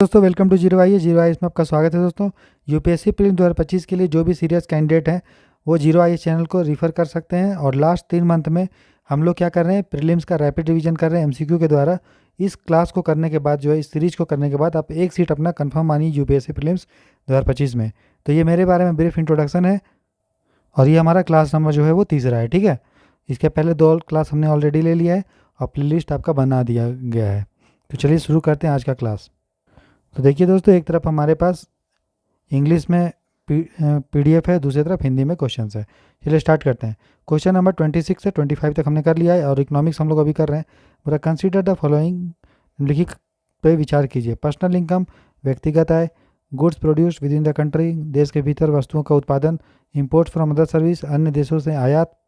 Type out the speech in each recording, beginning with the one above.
दोस्तों welcome to zero आई में आपका स्वागत है। दोस्तों यूपीएससी प्रीलिम 2025 के लिए जो भी सीरियस कैंडिडेट हैं वो जीरो आई चैनल को रिफ़र कर सकते हैं। और लास्ट 3 मंथ में हम लोग क्या कर रहे हैं, प्रीलिम्स का रैपिड रिवीजन कर रहे हैं एमसीक्यू के द्वारा। इस क्लास को करने के बाद जो है, इस सीरीज को करने के बाद आप एक सीट अपना कंफर्म मानिए यूपीएससी प्रीलिम्स 2025 में। तो ये मेरे बारे में ब्रीफ इंट्रोडक्शन है और ये हमारा क्लास नंबर जो है वो तीसरा है। ठीक है, इसके पहले 2 क्लास हमने ऑलरेडी ले लिया है और प्लेलिस्ट आपका बना दिया गया है। तो चलिए शुरू करते हैं आज का क्लास। तो देखिए दोस्तों, एक तरफ हमारे पास इंग्लिश में पीडीएफ है, दूसरी तरफ हिंदी में क्वेश्चंस है। चलिए स्टार्ट करते हैं। क्वेश्चन नंबर 26 से 25 तक हमने कर लिया है और इकोनॉमिक्स हम लोग अभी कर रहे हैं। पूरा कंसीडर द फॉलोइंग, निम्नलिखित पे विचार कीजिए। पर्सनल इनकम, व्यक्तिगत आय, goods produced within the country, देश के भीतर वस्तुओं का उत्पादन, इम्पोर्ट फ्रॉम अदर सर्विस, अन्य देशों से आयात,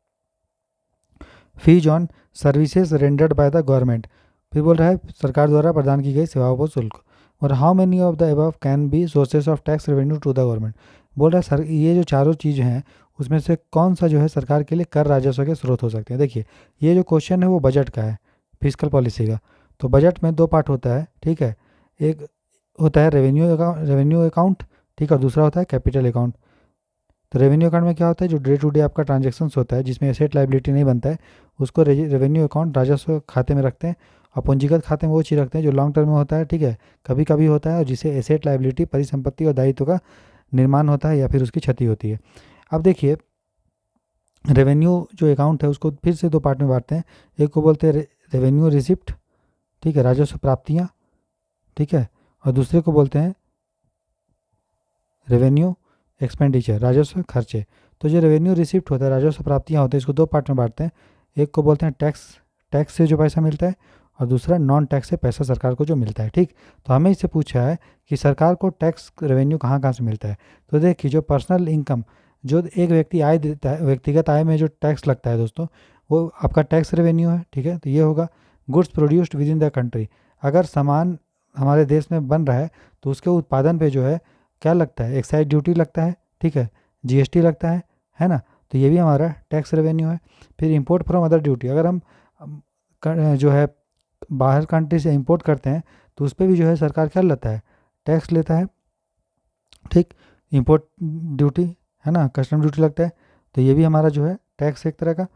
fees on services rendered by the government, फिर बोल रहा है सरकार द्वारा प्रदान की गई सेवाओं पर शुल्क। और how many of the above can be sources of tax revenue to the government. बोल रहा है सर, ये जो चारों चीज़ हैं उसमें से कौन सा जो है सरकार के लिए कर राजस्व के स्रोत हो सकते हैं। देखिए, ये जो क्वेश्चन है वो बजट का है, फिजिकल पॉलिसी का। तो बजट में 2 पार्ट होता है, ठीक है। एक होता है रेवेन्यू अकाउंट, ठीक है, और दूसरा होता है कैपिटल अकाउंट। तो रेवेन्यू अकाउंट में क्या होता है, जो डे टू डे आपका ट्रांजेक्शन्स होता है जिसमें एसेट लाइबिलिटी नहीं बनता है, उसको रेवेन्यू अकाउंट राजस्व खाते में रखते हैं। और पूंजीगत खाते में वो चीज़ रखते हैं जो लॉन्ग टर्म में होता है, ठीक है, कभी कभी होता है, और जिसे एसेट लाइबिलिटी परिसंपत्ति और दायित्व का निर्माण होता है या फिर उसकी क्षति होती है। अब देखिए, रेवेन्यू जो अकाउंट है उसको फिर से 2 पार्ट में बांटते हैं। एक को बोलते हैं रेवेन्यू रिसिप्ट, ठीक है, राजस्व प्राप्तियाँ, ठीक है, और दूसरे को बोलते हैं रेवेन्यू एक्सपेंडिचर, राजस्व खर्चे। तो जो रेवेन्यू रिसिप्ट होता है, राजस्व प्राप्तियाँ होते हैं, इसको 2 पार्ट में बांटते हैं। एक को बोलते हैं टैक्स, टैक्स से जो पैसा मिलता है, और दूसरा नॉन टैक्स से पैसा सरकार को जो मिलता है। ठीक, तो हमें इससे पूछा है कि सरकार को टैक्स रेवेन्यू कहाँ कहाँ से मिलता है। तो देखिए, जो पर्सनल इनकम, जो एक व्यक्ति आय देता है, व्यक्तिगत आय में जो टैक्स लगता है दोस्तों, वो आपका टैक्स रेवेन्यू है। ठीक है, तो ये होगा। Goods produced within the country, अगर सामान हमारे देश में बन रहा है तो उसके उत्पादन पे जो है क्या लगता है, एक्साइज ड्यूटी लगता है, ठीक है, जीएसटी लगता है ना। तो ये भी हमारा टैक्स रेवेन्यू है। फिर इंपोर्ट फ्रॉम अदर ड्यूटी, अगर हम जो है बाहर कंट्री से इंपोर्ट करते हैं तो उस पर भी जो है सरकार क्या लेता है, टैक्स लेता है। ठीक, इंपोर्ट ड्यूटी है ना, कस्टम ड्यूटी लगता है। तो ये भी हमारा जो है टैक्स एक तरह का,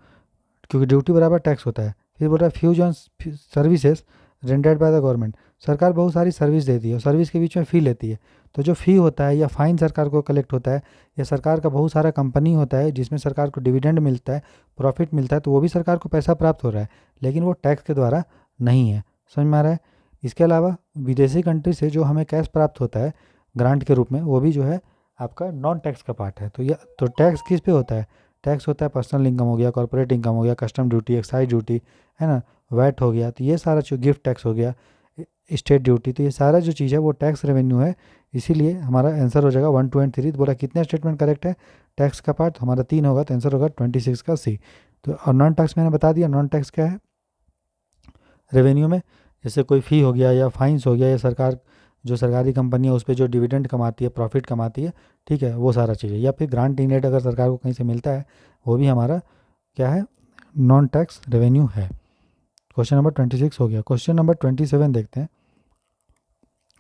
क्योंकि ड्यूटी बराबर टैक्स होता है। फिर बोल रहा है fuse on services rendered by the government, सरकार बहुत सारी सर्विस देती है और सर्विस के बीच में फ़ी लेती है। तो जो फ़ी होता है या फ़ाइन सरकार को कलेक्ट होता है, या सरकार का बहुत सारा कंपनी होता है जिसमें सरकार को डिविडेंड मिलता है, प्रॉफिट मिलता है, तो वो भी सरकार को पैसा प्राप्त हो रहा है, लेकिन वो टैक्स के द्वारा नहीं है। समझ में आ रहा है। इसके अलावा विदेशी कंट्री से जो हमें कैश प्राप्त होता है ग्रांट के रूप में, वो भी जो है आपका नॉन टैक्स का पार्ट है। तो यह तो टैक्स किस पे होता है, टैक्स होता है पर्सनल इनकम हो गया, कॉर्पोरेट इनकम हो गया, कस्टम ड्यूटी, एक्साइज ड्यूटी, है ना, वैट हो गया, तो ये सारा जो गिफ्ट टैक्स हो गया, स्टेट ड्यूटी, तो ये सारा जो चीज़ है वो टैक्स रेवेन्यू है। इसीलिए हमारा आंसर हो जाएगा 1, 2 एंड 3। तो बोला कितने स्टेटमेंट करेक्ट है टैक्स का पार्ट, हमारा 3 होगा, तो आंसर होगा 26 का सी। तो और नॉन टैक्स मैंने बता दिया, नॉन टैक्स क्या है रेवेन्यू में, जैसे कोई फ़ी हो गया या फाइन्स हो गया, या सरकार जो सरकारी कंपनी है उस पर जो डिविडेंड कमाती है, प्रॉफिट कमाती है, ठीक है, वो सारा चीज़ है। या फिर ग्रांट इनेट अगर सरकार को कहीं से मिलता है, वो भी हमारा क्या है, नॉन टैक्स रेवेन्यू है। क्वेश्चन नंबर 26 हो गया। क्वेश्चन नंबर 27 देखते हैं।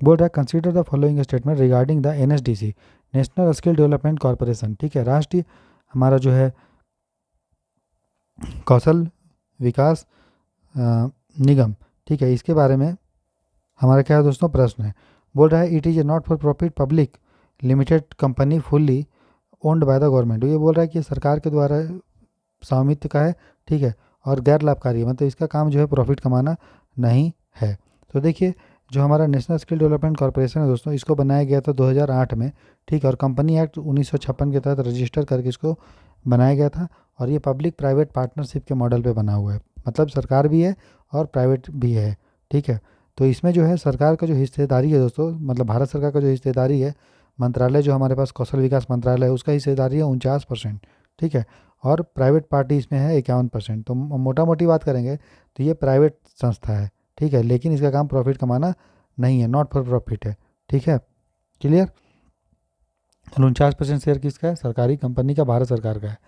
बोल रहा है consider the following statement regarding the NSDC, national skill development corporation, ठीक है, राष्ट्रीय हमारा जो है कौशल विकास निगम, ठीक है, इसके बारे में हमारा क्या है दोस्तों, प्रश्न है। बोल रहा है it is a not for profit public limited company fully owned by the government. ये बोल रहा है कि सरकार के द्वारा स्वामित्व का है, ठीक है, और गैर लाभकारी है, मतलब इसका काम जो है प्रॉफिट कमाना नहीं है। तो देखिए, जो हमारा नेशनल स्किल डेवलपमेंट कॉरपोरेशन है दोस्तों, इसको बनाया गया था 2008 में, ठीक है, और कंपनी एक्ट 1956 के तहत रजिस्टर करके इसको बनाया गया था। और ये पब्लिक प्राइवेट पार्टनरशिप के मॉडल पे बना हुआ है, मतलब सरकार भी है और प्राइवेट भी है, ठीक है। तो इसमें जो है सरकार का जो हिस्सेदारी है दोस्तों, मतलब भारत सरकार का जो हिस्सेदारी है, मंत्रालय जो हमारे पास कौशल विकास मंत्रालय है उसका हिस्सेदारी है 49%, ठीक है, और प्राइवेट पार्टी इसमें है 51%। तो मोटा मोटी बात करेंगे तो ये प्राइवेट संस्था है, ठीक है, लेकिन इसका काम प्रॉफिट कमाना नहीं है, नॉट फॉर प्रॉफिट है, ठीक है, क्लियर। 49% शेयर किसका है, सरकारी कंपनी का, भारत सरकार का है,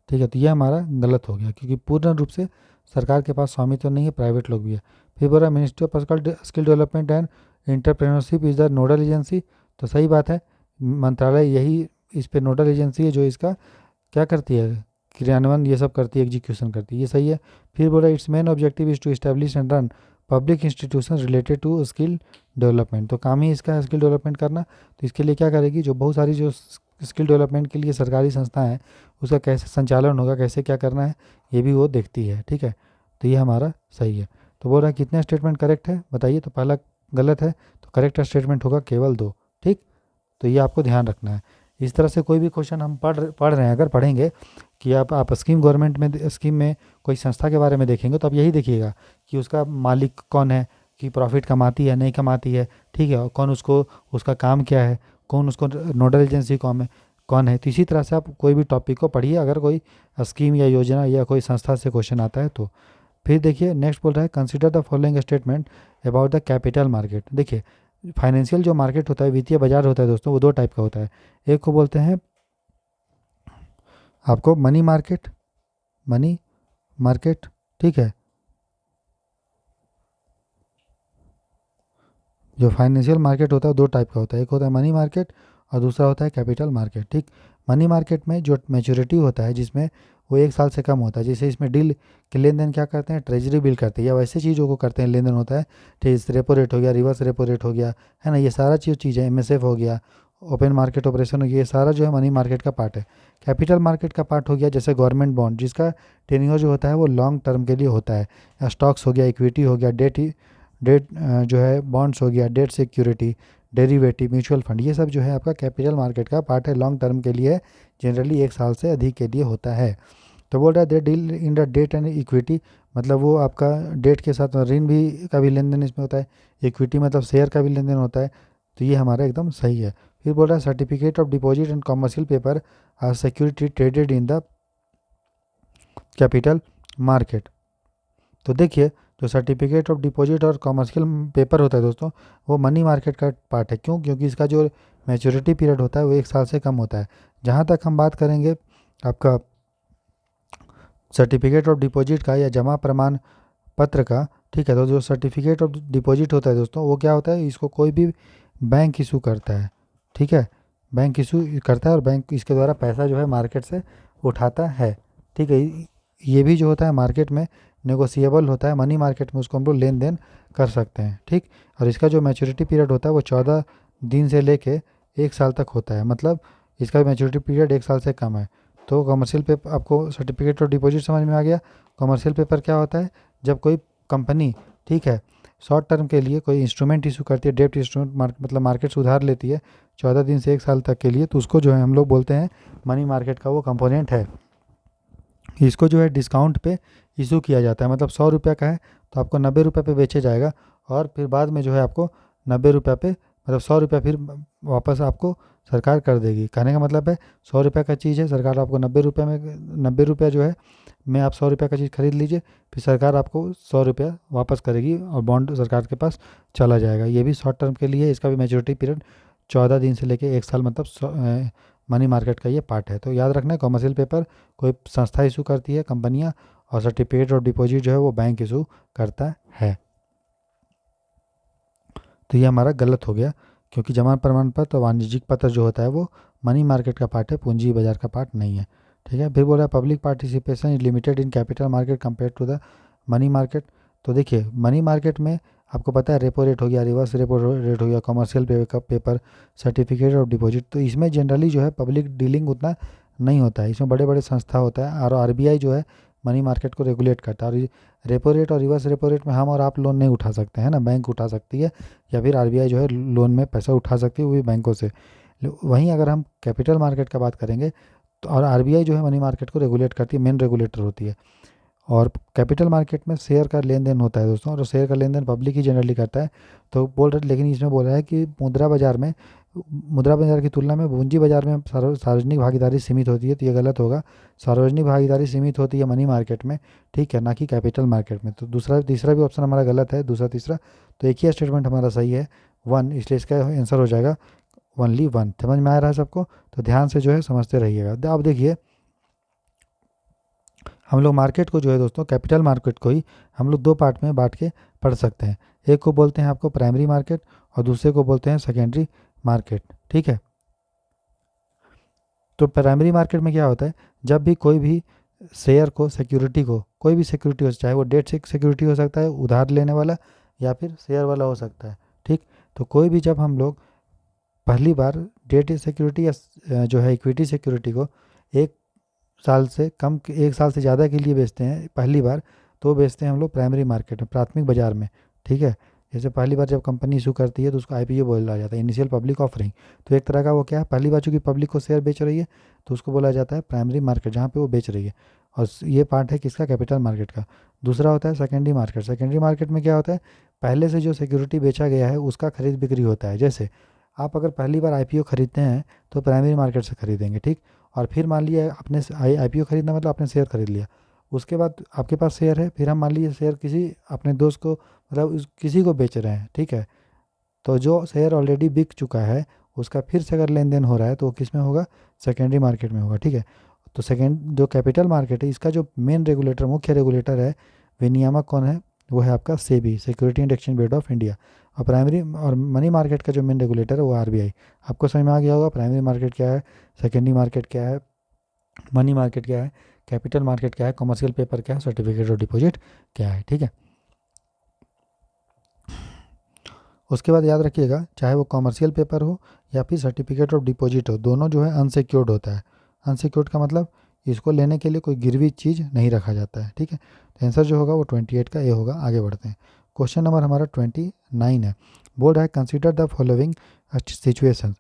ठीक है। तो ये हमारा गलत हो गया, क्योंकि पूर्ण रूप से सरकार के पास स्वामित्व नहीं है, प्राइवेट लोग भी है। फिर बोला ministry of skill development and entrepreneurship is the nodal agency, तो सही बात है, मंत्रालय यही इस पे नोडल एजेंसी है जो इसका क्या करती है, क्रियान्वयन ये सब करती है, एग्जीक्यूशन करती है, ये सही है। फिर बोला its main objective is to establish and run public institution related to skill development, तो काम ही इसका है स्किल डेवलपमेंट करना। तो इसके लिए क्या करेगी, जो बहुत सारी जो स्किल डेवलपमेंट के लिए सरकारी संस्थाएं हैं उसका कैसे संचालन होगा, कैसे क्या करना है, ये भी वो देखती है, ठीक है। तो ये हमारा सही है। तो बोल रहा है कितने स्टेटमेंट करेक्ट है बताइए, तो पहला गलत है, तो करेक्ट स्टेटमेंट होगा केवल 2, ठीक। तो ये आपको ध्यान रखना है। इस तरह से कोई भी क्वेश्चन हम पढ़ रहे हैं, अगर पढ़ेंगे कि आप स्कीम गवर्नमेंट में स्कीम में कोई संस्था के बारे में देखेंगे तो आप यही देखिएगा कि उसका मालिक कौन है, कि प्रॉफिट कमाती है नहीं कमाती है, ठीक है, और कौन उसको, उसका काम क्या है, कौन उसको नोडल एजेंसी कौन है। तो इसी तरह से आप कोई भी टॉपिक को पढ़िए अगर कोई स्कीम या योजना या कोई संस्था से क्वेश्चन आता है तो। फिर देखिए नेक्स्ट बोल रहा है consider the following statement about the capital market. देखिए फाइनेंशियल जो मार्केट होता है, वित्तीय बाजार होता है दोस्तों, वो दो टाइप का होता है। एक को बोलते हैं आपको मनी मार्केट, ठीक है, जो फाइनेंशियल मार्केट होता है दो टाइप का होता है, एक होता है मनी मार्केट और दूसरा होता है कैपिटल मार्केट, ठीक। मनी मार्केट में जो मैच्योरिटी होता है जिसमें वो 1 साल से कम होता है, जैसे इसमें डील के लेन देन क्या करते हैं, ट्रेजरी बिल करते हैं या वैसे चीज़ों को करते हैं, लेन देन होता है, ठीक, रेपो रेट हो गया, रिवर्स रेपो रेट हो गया, है ना, ये सारा चीज़ है, एमएसएफ हो गया, ओपन मार्केट ऑपरेशन हो गया, ये सारा जो है मनी मार्केट का पार्ट है। कैपिटल मार्केट का पार्ट हो गया जैसे गवर्नमेंट बॉन्ड, जिसका टेन्योर जो होता है वो लॉन्ग टर्म के लिए होता है, या स्टॉक्स हो गया, इक्विटी हो गया, डेट जो है बॉन्ड्स हो गया, debt security, derivative, mutual fund, ये सब जो है आपका कैपिटल मार्केट का पार्ट है, लॉन्ग टर्म के लिए, जनरली 1 साल से अधिक के लिए होता है। तो बोल रहा है they deal in the debt and equity, मतलब वो आपका डेट के साथ ऋण भी का भी लेन देन इसमें होता है, इक्विटी मतलब शेयर का भी लेन देन होता है। तो ये हमारा एकदम सही है। फिर बोल रहा है certificate of deposit and commercial paper are security traded in the capital market. तो देखिए जो सर्टिफिकेट ऑफ डिपॉजिट और कॉमर्शियल पेपर होता है दोस्तों, वो मनी मार्केट का पार्ट है। क्यों? क्योंकि इसका जो मैच्योरिटी पीरियड होता है वो 1 साल से कम होता है। जहाँ तक हम बात करेंगे आपका सर्टिफिकेट ऑफ डिपॉजिट का या जमा प्रमाण पत्र का, ठीक है, तो जो सर्टिफिकेट ऑफ डिपॉजिट होता है दोस्तों वो क्या होता है, इसको कोई भी बैंक इशू करता है, ठीक है, बैंक इशू करता है और बैंक इसके द्वारा पैसा जो है मार्केट से उठाता है, ठीक है। ये भी जो होता है मार्केट में नेगोशिएबल होता है, मनी मार्केट में उसको हम लोग लेन देन कर सकते हैं, ठीक। और इसका जो मैच्योरिटी पीरियड होता है वो 14 दिन से लेके 1 साल तक होता है, मतलब इसका मैच्योरिटी पीरियड 1 साल से कम है। तो कमर्शियल पेपर, आपको सर्टिफिकेट ऑफ डिपॉजिट समझ में आ गया। कमर्शियल पेपर क्या होता है, जब कोई कंपनी, ठीक है, शॉर्ट टर्म के लिए कोई इंस्ट्रूमेंट इशू करती है, डेप्ट इंस्ट्रूमेंट मतलब मार्केट से उधार लेती है 14 दिन से 1 साल तक के लिए, तो उसको जो है हम लोग बोलते हैं मनी मार्केट का वो कंपोनेंट है। इसको जो है डिस्काउंट पे इशू किया जाता है, मतलब 100 रुपये का है तो आपको 90 रुपये पे बेचे जाएगा, और फिर बाद में जो है आपको 90 रुपये पे, मतलब 100 रुपये फिर वापस आपको सरकार कर देगी। कहने का मतलब है 100 रुपये का चीज़ है, सरकार आपको 90 रुपये में, 90 रुपये जो है में आप 100 रुपये का चीज़ खरीद लीजिए, फिर सरकार आपको 100 रुपया वापस करेगी और बॉन्ड सरकार के पास चला जाएगा। ये भी शॉर्ट टर्म के लिए है, इसका भी मैच्योरिटी पीरियड 14 दिन से लेके 1 साल, मतलब मनी मार्केट का ये पार्ट है। तो याद रखना है कॉमर्शियल पेपर कोई संस्था इशू करती है, कंपनियां, और सर्टिफिकेट ऑफ डिपॉजिट जो है वो बैंक इशू करता है। तो ये हमारा गलत हो गया, क्योंकि जमा प्रमाण पत्र और वाणिज्यिक पत्र जो होता है वो मनी मार्केट का पार्ट है, पूंजी बाजार का पार्ट नहीं है, ठीक है। फिर बोला public participation is limited in capital market compared to the money market. तो देखिए मनी मार्केट में आपको पता है रेपो रेट हो गया, रिवर्स रेपो रेट हो गया, commercial paper, certificate of deposit, तो इसमें जनरली जो है पब्लिक डीलिंग उतना नहीं होता है, इसमें बड़े बड़े संस्था होता है, और आरबीआई जो है मनी मार्केट को रेगुलेट करता है। और रेपो रेट और रिवर्स रेपो रेट में हम और आप लोन नहीं उठा सकते हैं ना, बैंक उठा सकती है, या फिर आरबीआई जो है लोन में पैसा उठा सकती है, वो भी बैंकों से। वहीं अगर हम कैपिटल मार्केट का बात करेंगे तो, और आरबीआई जो है मनी मार्केट को रेगुलेट करती है, मेन रेगुलेटर होती है। और कैपिटल मार्केट में शेयर का लेन देन होता है दोस्तों, और शेयर का लेन देन पब्लिक ही जनरली करता है। तो बोल रहे, लेकिन इसमें बोल रहा है कि मुद्रा बाजार की तुलना में पूंजी बाजार में सार्वजनिक भागीदारी सीमित होती है, तो ये गलत होगा। सार्वजनिक भागीदारी सीमित होती है मनी मार्केट में, ठीक है, ना कि कैपिटल मार्केट में। तो दूसरा तीसरा भी ऑप्शन हमारा गलत है, दूसरा तीसरा, तो एक ही स्टेटमेंट हमारा सही है 1, इसलिए इसका आंसर हो जाएगा ओनली 1। समझ में आ रहा है सबको? तो ध्यान से जो है समझते रहिएगा। अब देखिए हम लोग मार्केट को जो है दोस्तों, कैपिटल मार्केट को ही हम लोग 2 पार्ट में बांट के पढ़ सकते हैं। एक को बोलते हैं आपको प्राइमरी मार्केट, और दूसरे को बोलते हैं सेकेंडरी मार्केट। ठीक है, तो प्राइमरी मार्केट में क्या होता है, जब भी कोई भी शेयर को, सिक्योरिटी को, कोई भी सिक्योरिटी हो, चाहे वो डेट सिक्योरिटी हो सकता है, उधार लेने वाला, या फिर शेयर वाला हो सकता है। ठीक, तो कोई भी, जब हम लोग पहली बार डेट सिक्योरिटी या जो है इक्विटी सिक्योरिटी को एक साल से कम, एक साल से ज़्यादा के लिए बेचते हैं पहली बार, तो बेचते हैं हम लोग प्राइमरी मार्केट में, प्राथमिक बाजार में। ठीक है, जैसे पहली बार जब कंपनी इशू करती है तो उसको आईपीओ बोला जाता है, इनिशियल पब्लिक ऑफरिंग। तो एक तरह का वो क्या है, पहली बार चूंकि पब्लिक को शेयर बेच रही है तो उसको बोला जाता है प्राइमरी मार्केट, जहाँ पे वो बेच रही है। और ये पार्ट है किसका, कैपिटल मार्केट का। दूसरा होता है सेकेंडरी मार्केट। सेकेंडरी मार्केट में क्या होता है, पहले से जो सिक्योरिटी बेचा गया है उसका खरीद बिक्री होता है। जैसे आप अगर पहली बार आईपीओ खरीदते हैं तो प्राइमरी मार्केट से खरीदेंगे। ठीक, और फिर मान लिया आपने आईपीओ खरीदना मतलब आपने शेयर खरीद लिया, उसके बाद आपके पास शेयर है, फिर हम मान लीजिए शेयर किसी अपने दोस्त को, मतलब किसी को बेच रहे हैं। ठीक है, तो जो शेयर ऑलरेडी बिक चुका है उसका फिर से अगर लेन देन हो रहा है तो वो किस में होगा, सेकेंडरी मार्केट में होगा। ठीक है, तो सेकेंड जो कैपिटल मार्केट है इसका जो मेन रेगुलेटर, मुख्य रेगुलेटर है, विनियामक कौन है, वो है आपका SEBI, security and exchange board of India. और प्राइमरी और मनी मार्केट का जो मेन रेगुलेटर है वो आरबीआई। आपको समझ में आ गया होगा प्राइमरी मार्केट क्या है, सेकेंडरी मार्केट क्या है, मनी मार्केट क्या है, कैपिटल मार्केट क्या है, कमर्शियल पेपर क्या है, सर्टिफिकेट ऑफ डिपॉजिट क्या है। ठीक है, उसके बाद याद रखिएगा, चाहे वो कमर्शियल पेपर हो या फिर सर्टिफिकेट ऑफ डिपॉजिट हो, दोनों जो है अनसिक्योर्ड होता है। अनसिक्योर्ड का मतलब इसको लेने के लिए कोई गिरवी चीज़ नहीं रखा जाता है। ठीक है, तो आंसर जो होगा वो 28 का ए होगा। आगे बढ़ते हैं, क्वेश्चन नंबर हमारा 29 है। बोल रहा है consider the following situation,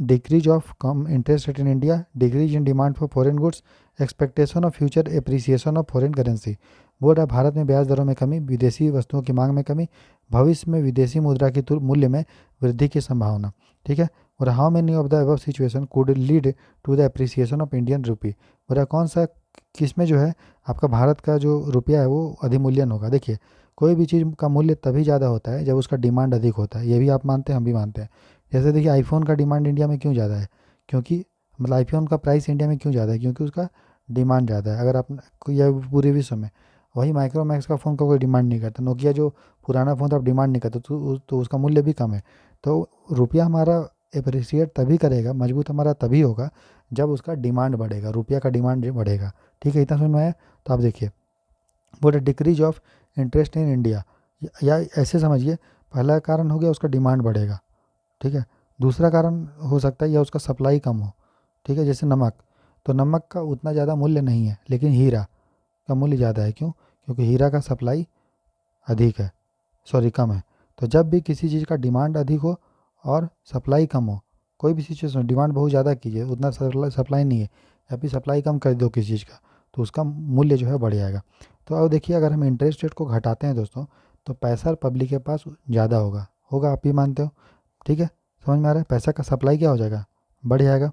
decrease of come interest rate in India, decrease in demand for foreign goods, expectation of future appreciation of foreign currency. बोल रहा है भारत में ब्याज दरों में कमी, विदेशी वस्तुओं की मांग में कमी, भविष्य में विदेशी मुद्रा की मूल्य में वृद्धि की संभावना। ठीक है, और how many of the above situation could lead to the appreciation of Indian rupee. बोला कौन सा, किस में जो है आपका भारत का जो रुपया है वो अधिमूल्यन होगा। देखिए, कोई भी चीज़ का मूल्य तभी ज़्यादा होता है जब उसका डिमांड अधिक होता है, ये भी आप मानते हैं, हम भी मानते हैं। जैसे देखिए आईफोन का डिमांड इंडिया में क्यों ज़्यादा है, क्योंकि मतलब आईफोन का प्राइस इंडिया में क्यों ज़्यादा है, क्योंकि उसका डिमांड ज़्यादा है। अगर आप या पूरे विश्व में, वही माइक्रोमैक्स का फ़ोन का कोई डिमांड नहीं करता, नोकिया जो पुराना फ़ोन तो आप डिमांड नहीं करते, तो उसका मूल्य भी कम है। तो रुपया हमारा अप्रिसिएट तभी करेगा, मजबूत हमारा तभी होगा जब उसका डिमांड बढ़ेगा, रुपया का डिमांड बढ़ेगा। ठीक है, इतना समझ में आया। तो आप देखिए, बोले decrease of interest in India, या ऐसे समझिए, पहला कारण हो गया उसका डिमांड बढ़ेगा। ठीक है, दूसरा कारण हो सकता है या उसका सप्लाई कम हो। ठीक है, जैसे नमक, तो नमक का उतना ज़्यादा मूल्य नहीं है, लेकिन हीरा का मूल्य ज़्यादा है। क्यों, क्योंकि हीरा का सप्लाई अधिक है, सॉरी कम है। तो जब भी किसी चीज़ का डिमांड अधिक हो और सप्लाई कम हो, कोई भी सिचुएशन डिमांड बहुत ज़्यादा कीजिए, उतना सप्लाई नहीं है, या फिर सप्लाई कम कर दो किसी चीज़ का, तो उसका मूल्य जो है बढ़ जाएगा। तो अब देखिए, अगर हम इंटरेस्ट रेट को घटाते हैं दोस्तों, तो पैसा पब्लिक के पास ज़्यादा होगा, होगा, आप भी मानते हो। ठीक है, समझ में आ रहा है, पैसा का सप्लाई क्या हो जाएगा, बढ़ जाएगा।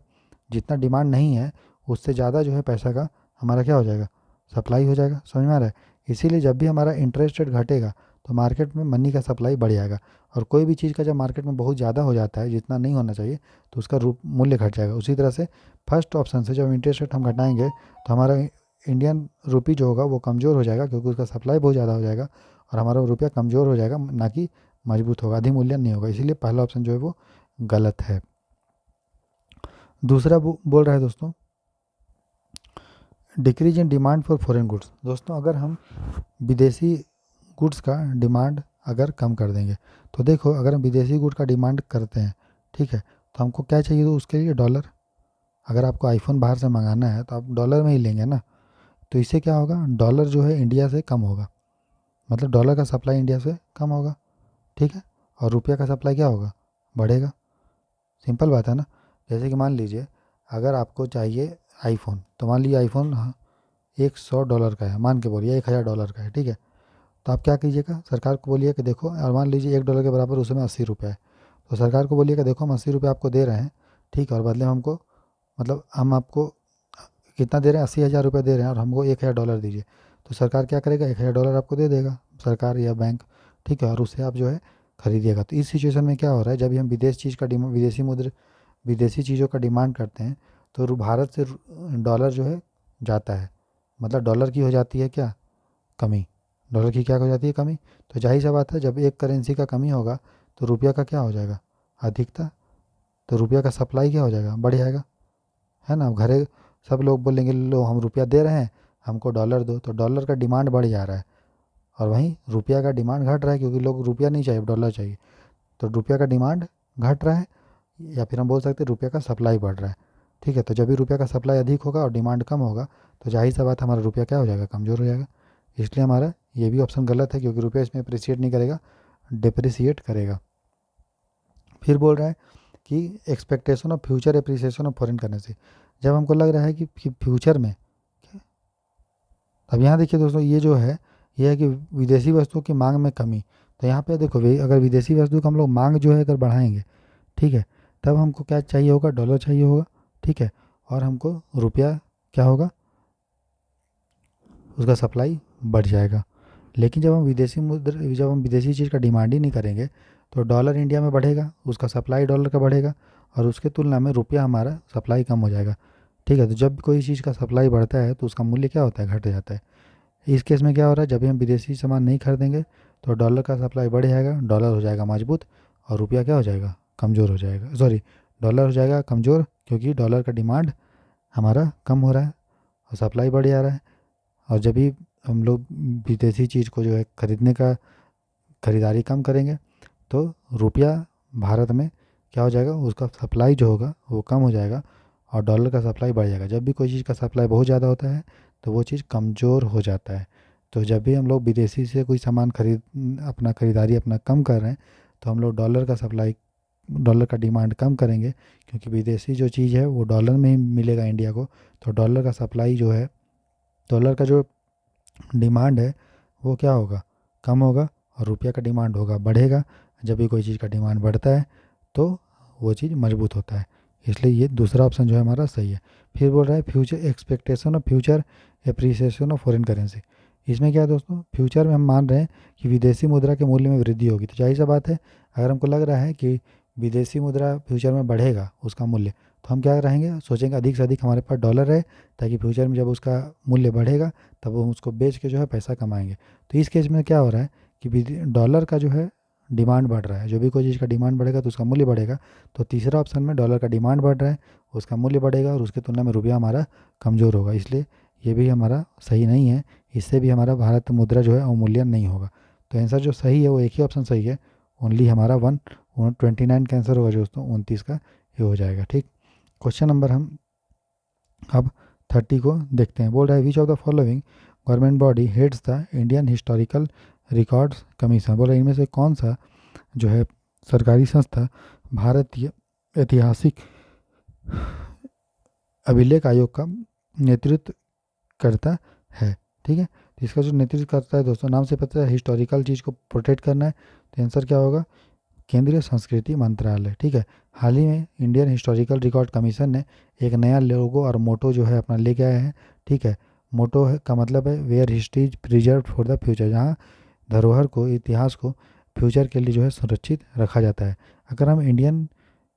जितना डिमांड नहीं है उससे ज़्यादा जो है पैसा का हमारा क्या हो जाएगा, सप्लाई हो जाएगा। समझ में आ रहा है, इसीलिए जब भी हमारा इंटरेस्ट रेट घटेगा तो मार्केट में मनी का सप्लाई बढ़ जाएगा। और कोई भी चीज़ का जब मार्केट में बहुत ज़्यादा हो जाता है, जितना नहीं होना चाहिए, तो उसका रूप मूल्य घट जाएगा। उसी तरह से फर्स्ट ऑप्शन से जब इंटरेस्ट रेट हम घटाएंगे तो हमारा इंडियन रुपी जो होगा वो कमज़ोर हो जाएगा, क्योंकि उसका सप्लाई बहुत ज़्यादा हो जाएगा, और हमारा रुपया कमज़ोर हो जाएगा, ना कि मजबूत होगा, अधिमूल्यन नहीं होगा। इसीलिए पहला ऑप्शन जो है वो गलत है। दूसरा बोल रहा है दोस्तों, decrease in demand for foreign goods. दोस्तों, अगर हम विदेशी गुड्स का डिमांड अगर कम कर देंगे, तो देखो, अगर हम विदेशी गुड का डिमांड करते हैं, ठीक है, तो हमको क्या चाहिए, तो उसके लिए डॉलर। अगर आपको आईफोन बाहर से मंगाना है तो आप डॉलर में ही लेंगे ना। तो इससे क्या होगा, डॉलर जो है इंडिया से कम होगा, मतलब डॉलर का सप्लाई इंडिया से कम होगा। ठीक है, और रुपया का सप्लाई क्या होगा, बढ़ेगा। सिंपल बात है ना। जैसे कि मान लीजिए, अगर आपको चाहिए आईफोन, तो मान लीजिए आईफोन $100 का है, मान के बोलिए $1000 का है। ठीक है, तो आप क्या कीजिएगा, सरकार को बोलिए कि देखो, और मान लीजिए $1 के बराबर उसमें 80 रुपये है, तो सरकार को बोलिए कि देखो हम 80 रुपये आपको दे रहे हैं। ठीक है, और बदले में हमको, मतलब हम आपको कितना दे रहे हैं, 80,000 रुपये दे रहे हैं, और हमको $1000 दीजिए। तो सरकार क्या करेगा, $1000 आपको दे देगा, सरकार या बैंक। ठीक है, और उससे आप जो है खरीदिएगा। तो इस सिचुएशन में क्या हो रहा है, जब भी हम विदेश चीज़ का डिमांड, विदेशी चीज़ों का डिमांड करते हैं, तो भारत से डॉलर जो है जाता है, मतलब डॉलर की हो जाती है क्या, कमी। डॉलर की क्या हो जाती है, कमी। तो जाहिर सा बात है, जब एक करेंसी का कमी होगा तो रुपया का क्या हो जाएगा, अधिकता। तो रुपया का सप्लाई क्या हो जाएगा, बढ़ जाएगा, है ना। घरे सब लोग बोलेंगे लो हम रुपया दे रहे हैं, हमको डॉलर दो, तो डॉलर का डिमांड बढ़ जा रहा है। और वहीं रुपया का डिमांड घट रहा है, क्योंकि लोग रुपया नहीं चाहिए, डॉलर चाहिए। तो रुपया का डिमांड घट रहा है, या फिर हम बोल सकते हैं रुपये का सप्लाई बढ़ रहा है। ठीक है, तो जब भी रुपये का सप्लाई अधिक होगा और डिमांड कम होगा, तो जाहिर सा बात है, हमारा रुपया क्या हो जाएगा, कमज़ोर हो जाएगा। इसलिए हमारा ये भी ऑप्शन गलत है, क्योंकि रुपया इसमें अप्रिसिएट नहीं करेगा, डिप्रिसिएट करेगा। फिर बोल रहा है कि expectation of future appreciation of foreign currency. जब हमको लग रहा है कि फ्यूचर में, अब यहाँ देखिए दोस्तों, ये जो है ये है कि विदेशी वस्तुओं की मांग में कमी। तो यहाँ पे देखो अगर विदेशी वस्तु का हम लोग मांग जो है अगर बढ़ाएंगे, ठीक है, तब हमको क्या चाहिए होगा, डॉलर चाहिए होगा, ठीक है, और हमको रुपया क्या होगा, उसका सप्लाई बढ़ जाएगा। लेकिन जब हम विदेशी चीज़ का डिमांड ही नहीं करेंगे, तो डॉलर इंडिया में बढ़ेगा, उसका सप्लाई डॉलर का बढ़ेगा, और उसके तुलना में रुपया हमारा सप्लाई कम हो जाएगा। ठीक है, तो जब कोई चीज़ का सप्लाई बढ़ता है तो उसका मूल्य क्या होता है, घट जाता है। इस केस में क्या हो रहा है, जब भी हम विदेशी सामान नहीं खरीदेंगे, तो डॉलर का सप्लाई बढ़ जाएगा, डॉलर हो जाएगा मजबूत, और रुपया क्या हो जाएगा, कमज़ोर हो जाएगा, सॉरी, डॉलर हो जाएगा कमज़ोर, क्योंकि डॉलर का डिमांड हमारा कम हो रहा है और सप्लाई बढ़ जा रहा है। और जब भी हम लोग विदेशी चीज़ को जो है खरीदारी कम करेंगे, तो रुपया भारत में क्या हो जाएगा, उसका सप्लाई जो होगा वो कम हो जाएगा, और डॉलर का सप्लाई बढ़ जाएगा। जब भी कोई चीज़ का सप्लाई बहुत ज़्यादा होता है, तो वो चीज़ कमज़ोर हो जाता है। तो जब भी हम लोग विदेशी से कोई सामान खरीदारी अपना कम कर रहे हैं, तो हम लोग डॉलर का डिमांड कम करेंगे, क्योंकि विदेशी जो चीज़ है वो डॉलर में ही मिलेगा इंडिया को। तो डॉलर का सप्लाई जो है, डॉलर का जो डिमांड है वो क्या होगा, कम होगा, और रुपया का डिमांड होगा, बढ़ेगा। जब भी कोई चीज़ का डिमांड बढ़ता है, तो वो चीज़ मजबूत होता है। इसलिए ये दूसरा ऑप्शन जो है हमारा सही है। फिर बोल रहा है future expectation of future appreciation of foreign currency. इसमें क्या है दोस्तों, फ्यूचर में हम मान रहे हैं कि विदेशी मुद्रा के मूल्य में वृद्धि होगी। तो जाहिर सा बात है, अगर हमको लग रहा है कि विदेशी मुद्रा फ्यूचर में बढ़ेगा उसका मूल्य, तो हम क्या रहेंगे, सोचेंगे अधिक से अधिक हमारे पास डॉलर रहे, ताकि फ्यूचर में जब उसका मूल्य बढ़ेगा, तब वो उसको बेच के जो है पैसा कमाएंगे। तो इस केस में क्या हो रहा है कि डॉलर का जो है डिमांड बढ़ रहा है। जो भी कोई चीज़ का डिमांड बढ़ेगा तो उसका मूल्य बढ़ेगा। तो तीसरा ऑप्शन में डॉलर का डिमांड बढ़ रहा है, उसका मूल्य बढ़ेगा, और उसकी तुलना में रुपया हमारा कमज़ोर होगा। इसलिए ये भी हमारा सही नहीं है। इससे भी हमारा भारत मुद्रा जो है अवमूल्यन नहीं होगा। तो आंसर जो सही है वो एक ही ऑप्शन सही है, ओनली हमारा 129 का आंसर होगा दोस्तों, 29 का ये हो जाएगा। ठीक, क्वेश्चन नंबर हम अब 30 को देखते हैं। बोल रहा है which of the following government body heads the Indian historical records commission. बोल रहा है इनमें से कौन सा जो है सरकारी संस्था भारतीय ऐतिहासिक अभिलेख आयोग का नेतृत्व करता है। ठीक है, तो इसका जो नेतृत्व करता है दोस्तों, नाम से पता है हिस्टोरिकल चीज़ को प्रोटेक्ट करना है, तो आंसर क्या होगा, केंद्रीय संस्कृति मंत्रालय। ठीक है, हाल ही में इंडियन हिस्टोरिकल रिकॉर्ड कमीशन ने एक नया लोगो और मोटो जो है अपना लेके आया है। ठीक है, मोटो है का मतलब है where history is preserve for the future, जहाँ धरोहर को, इतिहास को फ्यूचर के लिए जो है सुरक्षित रखा जाता है। अगर हम इंडियन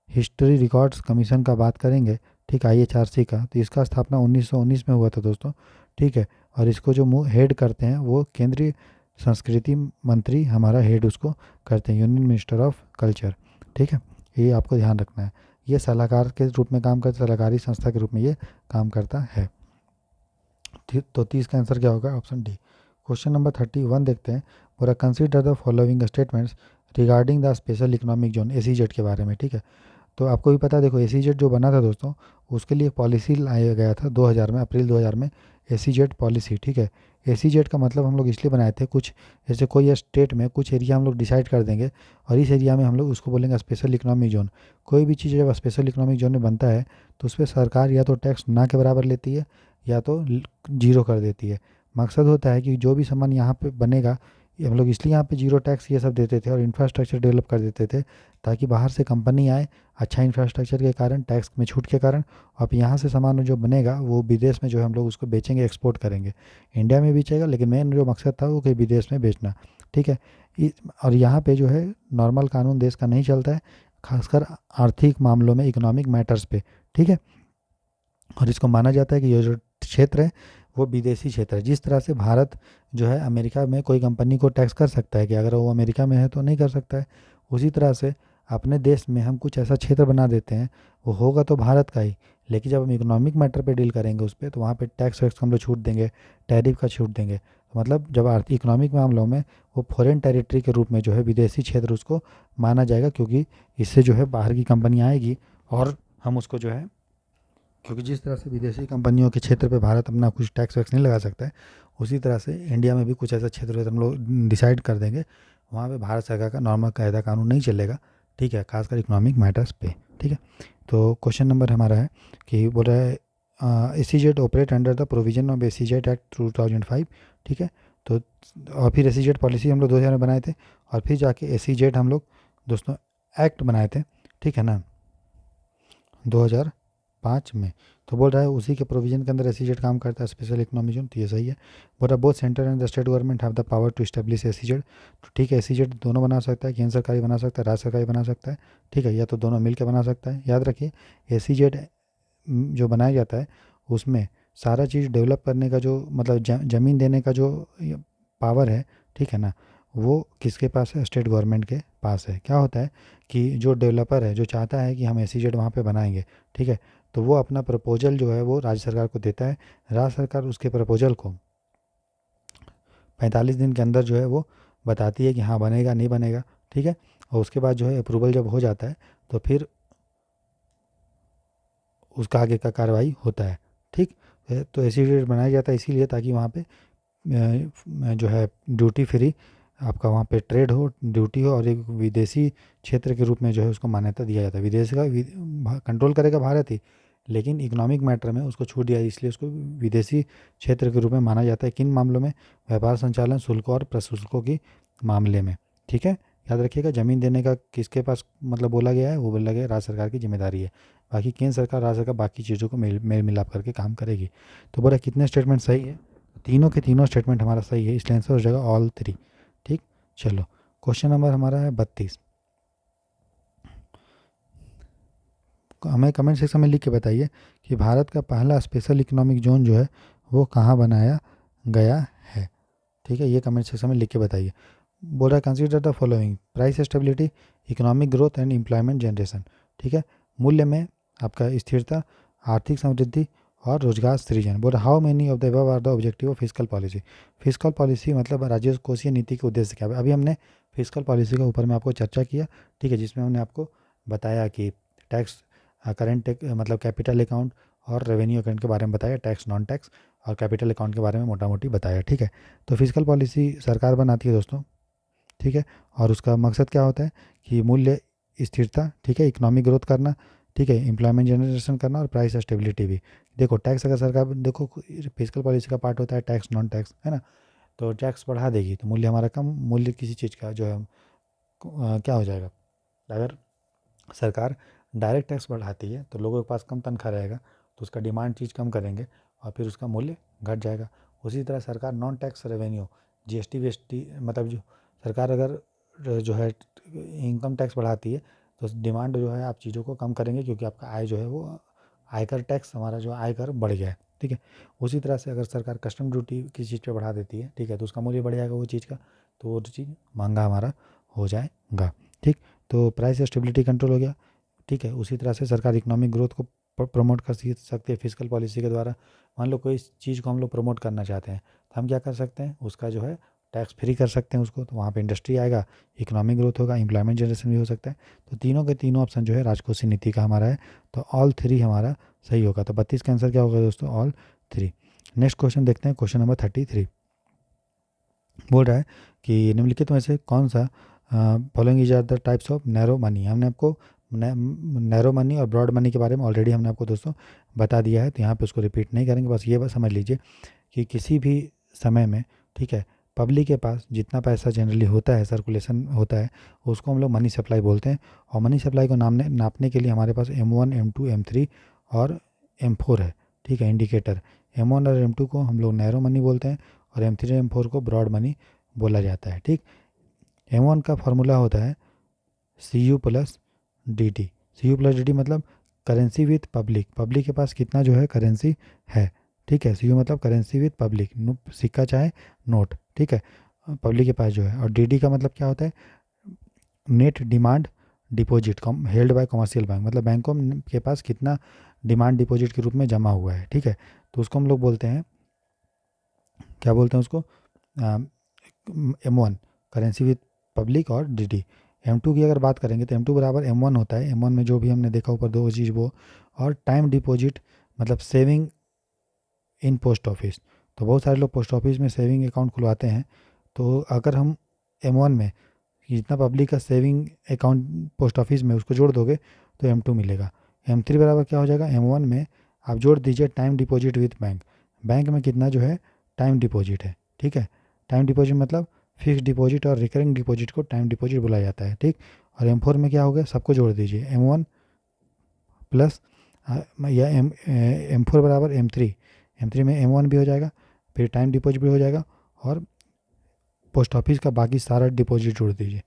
हिस्ट्री रिकॉर्ड्स कमीशन का बात करेंगे, ठीक, IHRC का, तो इसका स्थापना 1919 में हुआ था दोस्तों। ठीक है, और इसको जो हेड करते हैं वो केंद्रीय संस्कृति मंत्री हमारा हेड उसको करते हैं, यूनियन मिनिस्टर ऑफ कल्चर। ठीक है, ये आपको ध्यान रखना है। ये सलाहकार के रूप में काम करता है, सलाहकारी संस्था के रूप में ये काम करता है। तो 30 का आंसर क्या होगा, ऑप्शन डी। क्वेश्चन नंबर 31 देखते हैं। पूरा consider the following statements regarding the special economic zone, SEZ के बारे में। ठीक है, तो आपको भी पता है, देखो SEZ जो बना था दोस्तों, उसके लिए एक पॉलिसी लाया गया था 2000 में, अप्रैल 2000 में, SEZ पॉलिसी। ठीक है, SEZ का मतलब हम लोग इसलिए बनाए थे, कुछ जैसे कोई स्टेट में कुछ एरिया हम लोग डिसाइड कर देंगे, और इस एरिया में हम लोग उसको बोलेंगे स्पेशल इकोनॉमिक जोन। कोई भी चीज़ जब स्पेशल इकोनॉमिक जोन में बनता है, तो उस पर सरकार या तो टैक्स ना के बराबर लेती है, या तो जीरो कर देती है। मकसद होता है कि जो भी सामान यहाँ पे बनेगा, ये हम लोग इसलिए यहाँ पे जीरो टैक्स ये सब देते थे और इंफ्रास्ट्रक्चर डेवलप कर देते थे, ताकि बाहर से कंपनी आए, अच्छा इंफ्रास्ट्रक्चर के कारण, टैक्स में छूट के कारण, अब यहाँ से सामान जो बनेगा वो विदेश में जो है हम लोग उसको बेचेंगे, एक्सपोर्ट करेंगे। इंडिया में बेचेगा, लेकिन मेन जो मकसद था वो कि विदेश में बेचना। ठीक है, और यहाँ पे जो है नॉर्मल कानून देश का नहीं चलता है, खासकर आर्थिक मामलों में, इकोनॉमिक मैटर्स पे। ठीक है, और इसको माना जाता है कि ये जो क्षेत्र है वो विदेशी क्षेत्र है। जिस तरह से भारत जो है अमेरिका में कोई कंपनी को टैक्स कर सकता है, कि अगर वो अमेरिका में है तो नहीं कर सकता है, उसी तरह से अपने देश में हम कुछ ऐसा क्षेत्र बना देते हैं, वो होगा तो भारत का ही, लेकिन जब हम इकोनॉमिक मैटर पे डील करेंगे उस पर, तो वहाँ पे टैक्स वैक्स को हम लोग छूट देंगे, टैरिफ का छूट देंगे। तो मतलब जब आर्थिक इकोनॉमिक मामलों में वो फॉरेन टेरिटरी के रूप में जो है विदेशी क्षेत्र उसको माना जाएगा, क्योंकि इससे जो है बाहर की कंपनियाँ आएगी और हम उसको जो है, क्योंकि जिस तरह से विदेशी कंपनियों के क्षेत्र पे भारत अपना कुछ टैक्स वैक्स नहीं लगा सकता है, उसी तरह से इंडिया में भी कुछ ऐसा क्षेत्र हम लोग डिसाइड कर देंगे, वहाँ पे भारत सरकार का नॉर्मल कायदा कानून नहीं चलेगा, ठीक है, खासकर इकोनॉमिक मैटर्स पे, ठीक है। तो क्वेश्चन नंबर हमारा है कि बोल रहा है ACZ operate under the provision of ACZ act 2005, ठीक है। तो और फिर एसीजेड पॉलिसी हम लोग 2000 में बनाए थे, और फिर जाके एसीजेड हम लोग दोस्तों एक्ट बनाए थे, ठीक है ना, 2005 में। तो बोल रहा है उसी के प्रोविजन के अंदर एसीजेड काम करता है, स्पेशल इकोनॉमिक जोन, तो ये सही है। बोल रहा है both centre and the state government have the power to establish ACZ, तो ठीक है, एसीजेड दोनों बना सकता है, केंद्र सरकारी बना सकता है, राज्य सरकारी बना सकता है, ठीक है, या तो दोनों मिलकर बना सकता है। याद रखिए एसीजेड जो बनाया जाता है उसमें सारा चीज़ डेवलप करने का जो मतलब ज़मीन देने का जो पावर है, ठीक है ना, वो किसके पास है, स्टेट गवर्नमेंट के पास है। क्या होता है कि जो डेवलपर है जो चाहता है कि हम एसीजेड वहाँ पे बनाएंगे, ठीक है, तो वो अपना प्रपोजल जो है वो राज्य सरकार को देता है, राज्य सरकार उसके प्रपोजल को 45 दिन के अंदर जो है वो बताती है कि हाँ बनेगा नहीं बनेगा, ठीक है, और उसके बाद जो है अप्रूवल जब हो जाता है तो फिर उसका आगे का कार्रवाई होता है, ठीक। तो एसीडेट बनाया जाता है इसीलिए ताकि वहाँ पे जो है ड्यूटी फ्री आपका वहाँ पे ट्रेड हो, ड्यूटी हो, और एक विदेशी क्षेत्र के रूप में जो है उसको मान्यता दिया जाता है। विदेश का कंट्रोल करेगा भारत ही, लेकिन इकोनॉमिक मैटर में उसको छूट दिया, इसलिए उसको विदेशी क्षेत्र के रूप में माना जाता है। किन मामलों में, व्यापार संचालन, शुल्कों और प्रशुल्कों की मामले में, ठीक है। याद रखिएगा ज़मीन देने का किसके पास मतलब बोला गया है, वो बोला गया राज्य सरकार की जिम्मेदारी है, बाकी केंद्र सरकार राज्य सरकार बाकी चीज़ों को मेल मिलाप करके काम करेगी। तो बोला कितने स्टेटमेंट सही है, तीनों के तीनों स्टेटमेंट हमारा सही है, इसलिए आंसर हो जाएगा ऑल 3, ठीक। चलो क्वेश्चन नंबर हमारा है 32, हमें कमेंट सेक्शन में लिख के बताइए कि भारत का पहला स्पेशल इकोनॉमिक जोन जो है वो कहाँ बनाया गया है, ठीक है, ये कमेंट सेक्शन में लिख के बताइए। बोल रहा है consider the following, price stability, economic growth and employment generation, ठीक है, मूल्य में आपका स्थिरता, आर्थिक समृद्धि और रोजगार सृजन। बोल रहा how many of the above are the objective of fiscal policy, fiscal policy मतलब राजकोषीय नीति के उद्देश्य क्या है। अभी हमने फिस्कल पॉलिसी का ऊपर में आपको चर्चा किया, ठीक है, जिसमें हमने आपको बताया कि टैक्स, करेंट मतलब कैपिटल अकाउंट और रेवेन्यू अकाउंट के बारे में बताया, टैक्स नॉन टैक्स और कैपिटल अकाउंट के बारे में मोटा मोटी बताया, ठीक है। तो फिजिकल पॉलिसी सरकार बनाती है दोस्तों, ठीक है, और उसका मकसद क्या होता है कि मूल्य स्थिरता, ठीक है, इकोनॉमिक ग्रोथ करना, ठीक है, एम्प्लॉयमेंट जनरेशन करना और प्राइस स्टेबिलिटी भी। देखो टैक्स अगर सरकार देखो फिजिकल पॉलिसी का पार्ट होता है टैक्स नॉन टैक्स, है ना, तो टैक्स बढ़ा देगी तो मूल्य हमारा कम, मूल्य किसी चीज़ का जो है क्या हो जाएगा, अगर सरकार डायरेक्ट टैक्स बढ़ाती है तो लोगों के पास कम तनख्वाह रहेगा, तो उसका डिमांड चीज़ कम करेंगे और फिर उसका मूल्य घट जाएगा। उसी तरह सरकार non tax revenue, GST VST मतलब जो सरकार अगर जो है इनकम टैक्स बढ़ाती है तो डिमांड जो है आप चीज़ों को कम करेंगे, क्योंकि आपका आय जो है वो आयकर टैक्स हमारा जो आयकर बढ़ गया है, ठीक है। उसी तरह से अगर सरकार कस्टम ड्यूटी किसी चीज़ पे बढ़ा देती है, ठीक है, तो उसका मूल्य बढ़ जाएगा वो चीज़ का, तो वो चीज़ महंगा हमारा हो जाएगा, ठीक। तो प्राइस स्टेबिलिटी कंट्रोल हो गया, ठीक है। उसी तरह से सरकार इकोनॉमिक ग्रोथ को प्रमोट कर सकती है फिजिकल पॉलिसी के द्वारा। मान लो कोई चीज़ को हम लोग प्रमोट करना चाहते हैं तो हम क्या कर सकते हैं, उसका जो है टैक्स फ्री कर सकते हैं उसको, तो वहाँ पे इंडस्ट्री आएगा, इकोनॉमिक ग्रोथ होगा, एम्प्लॉयमेंट जनरेशन भी हो सकता है। तो तीनों के तीनों ऑप्शन जो है राजकोषीय नीति का हमारा है, तो ऑल 3 हमारा सही होगा। तो 32 का आंसर क्या होगा दोस्तों, ऑल 3। नेक्स्ट क्वेश्चन देखते हैं, क्वेश्चन नंबर 33 बोल रहा है कि निम्नलिखित में से कौन सा following is are the types of narrow money. हमने आपको नैरो मनी और ब्रॉड मनी के बारे में ऑलरेडी हमने आपको दोस्तों बता दिया है, तो यहाँ पे उसको रिपीट नहीं करेंगे, बस ये बस समझ लीजिए कि किसी भी समय में, ठीक है, पब्लिक के पास जितना पैसा जनरली होता है, सर्कुलेशन होता है, उसको हम लोग मनी सप्लाई बोलते हैं। और मनी सप्लाई को नापने के लिए हमारे पास M1 M2 M3 और M4 है, ठीक है, इंडिकेटर। M1 और M2 को हम लोग नैरो मनी बोलते हैं और M3 M4 को ब्रॉड मनी बोला जाता है, ठीक। M1 का फॉर्मूला होता है CU plus DT। CU plus DT मतलब करेंसी विथ पब्लिक, पब्लिक के पास कितना जो है करेंसी है, ठीक है। CU मतलब करेंसी विथ पब्लिक, सिक्का चाहे नोट, ठीक है, पब्लिक के पास जो है। और DT का मतलब क्या होता है, net demand deposit held by commercial bank, मतलब बैंकों के पास कितना डिमांड डिपॉजिट के रूप में जमा हुआ है, ठीक है। तो उसको हम लोग बोलते हैं, क्या बोलते हैं उसको, M1 करेंसी विद पब्लिक और डी। M2 की अगर बात करेंगे तो M2 बराबर M1 होता है। M1 में जो भी हमने देखा ऊपर दो चीज़ वो, और टाइम डिपॉजिट मतलब सेविंग इन पोस्ट ऑफिस। तो बहुत सारे लोग पोस्ट ऑफिस में सेविंग अकाउंट खुलवाते हैं, तो अगर हम M1 में जितना पब्लिक का सेविंग अकाउंट पोस्ट ऑफिस में उसको जोड़ दोगे तो M2 मिलेगा। M3 बराबर क्या हो जाएगा, M1 में आप जोड़ दीजिए time deposit with bank, bank में कितना जो है टाइम डिपॉजिट है, ठीक है। टाइम डिपॉजिट मतलब फिक्स डिपॉजिट और रिकरिंग डिपॉजिट को टाइम डिपॉजिट बोला जाता है, ठीक। और M4 में क्या हो गया, सबको जोड़ दीजिए, M1 प्लस या M4 बराबर M3 में M1 भी हो जाएगा, फिर टाइम डिपॉजिट भी हो जाएगा, और पोस्ट ऑफिस का बाकी सारा डिपॉजिट जोड़ दीजिए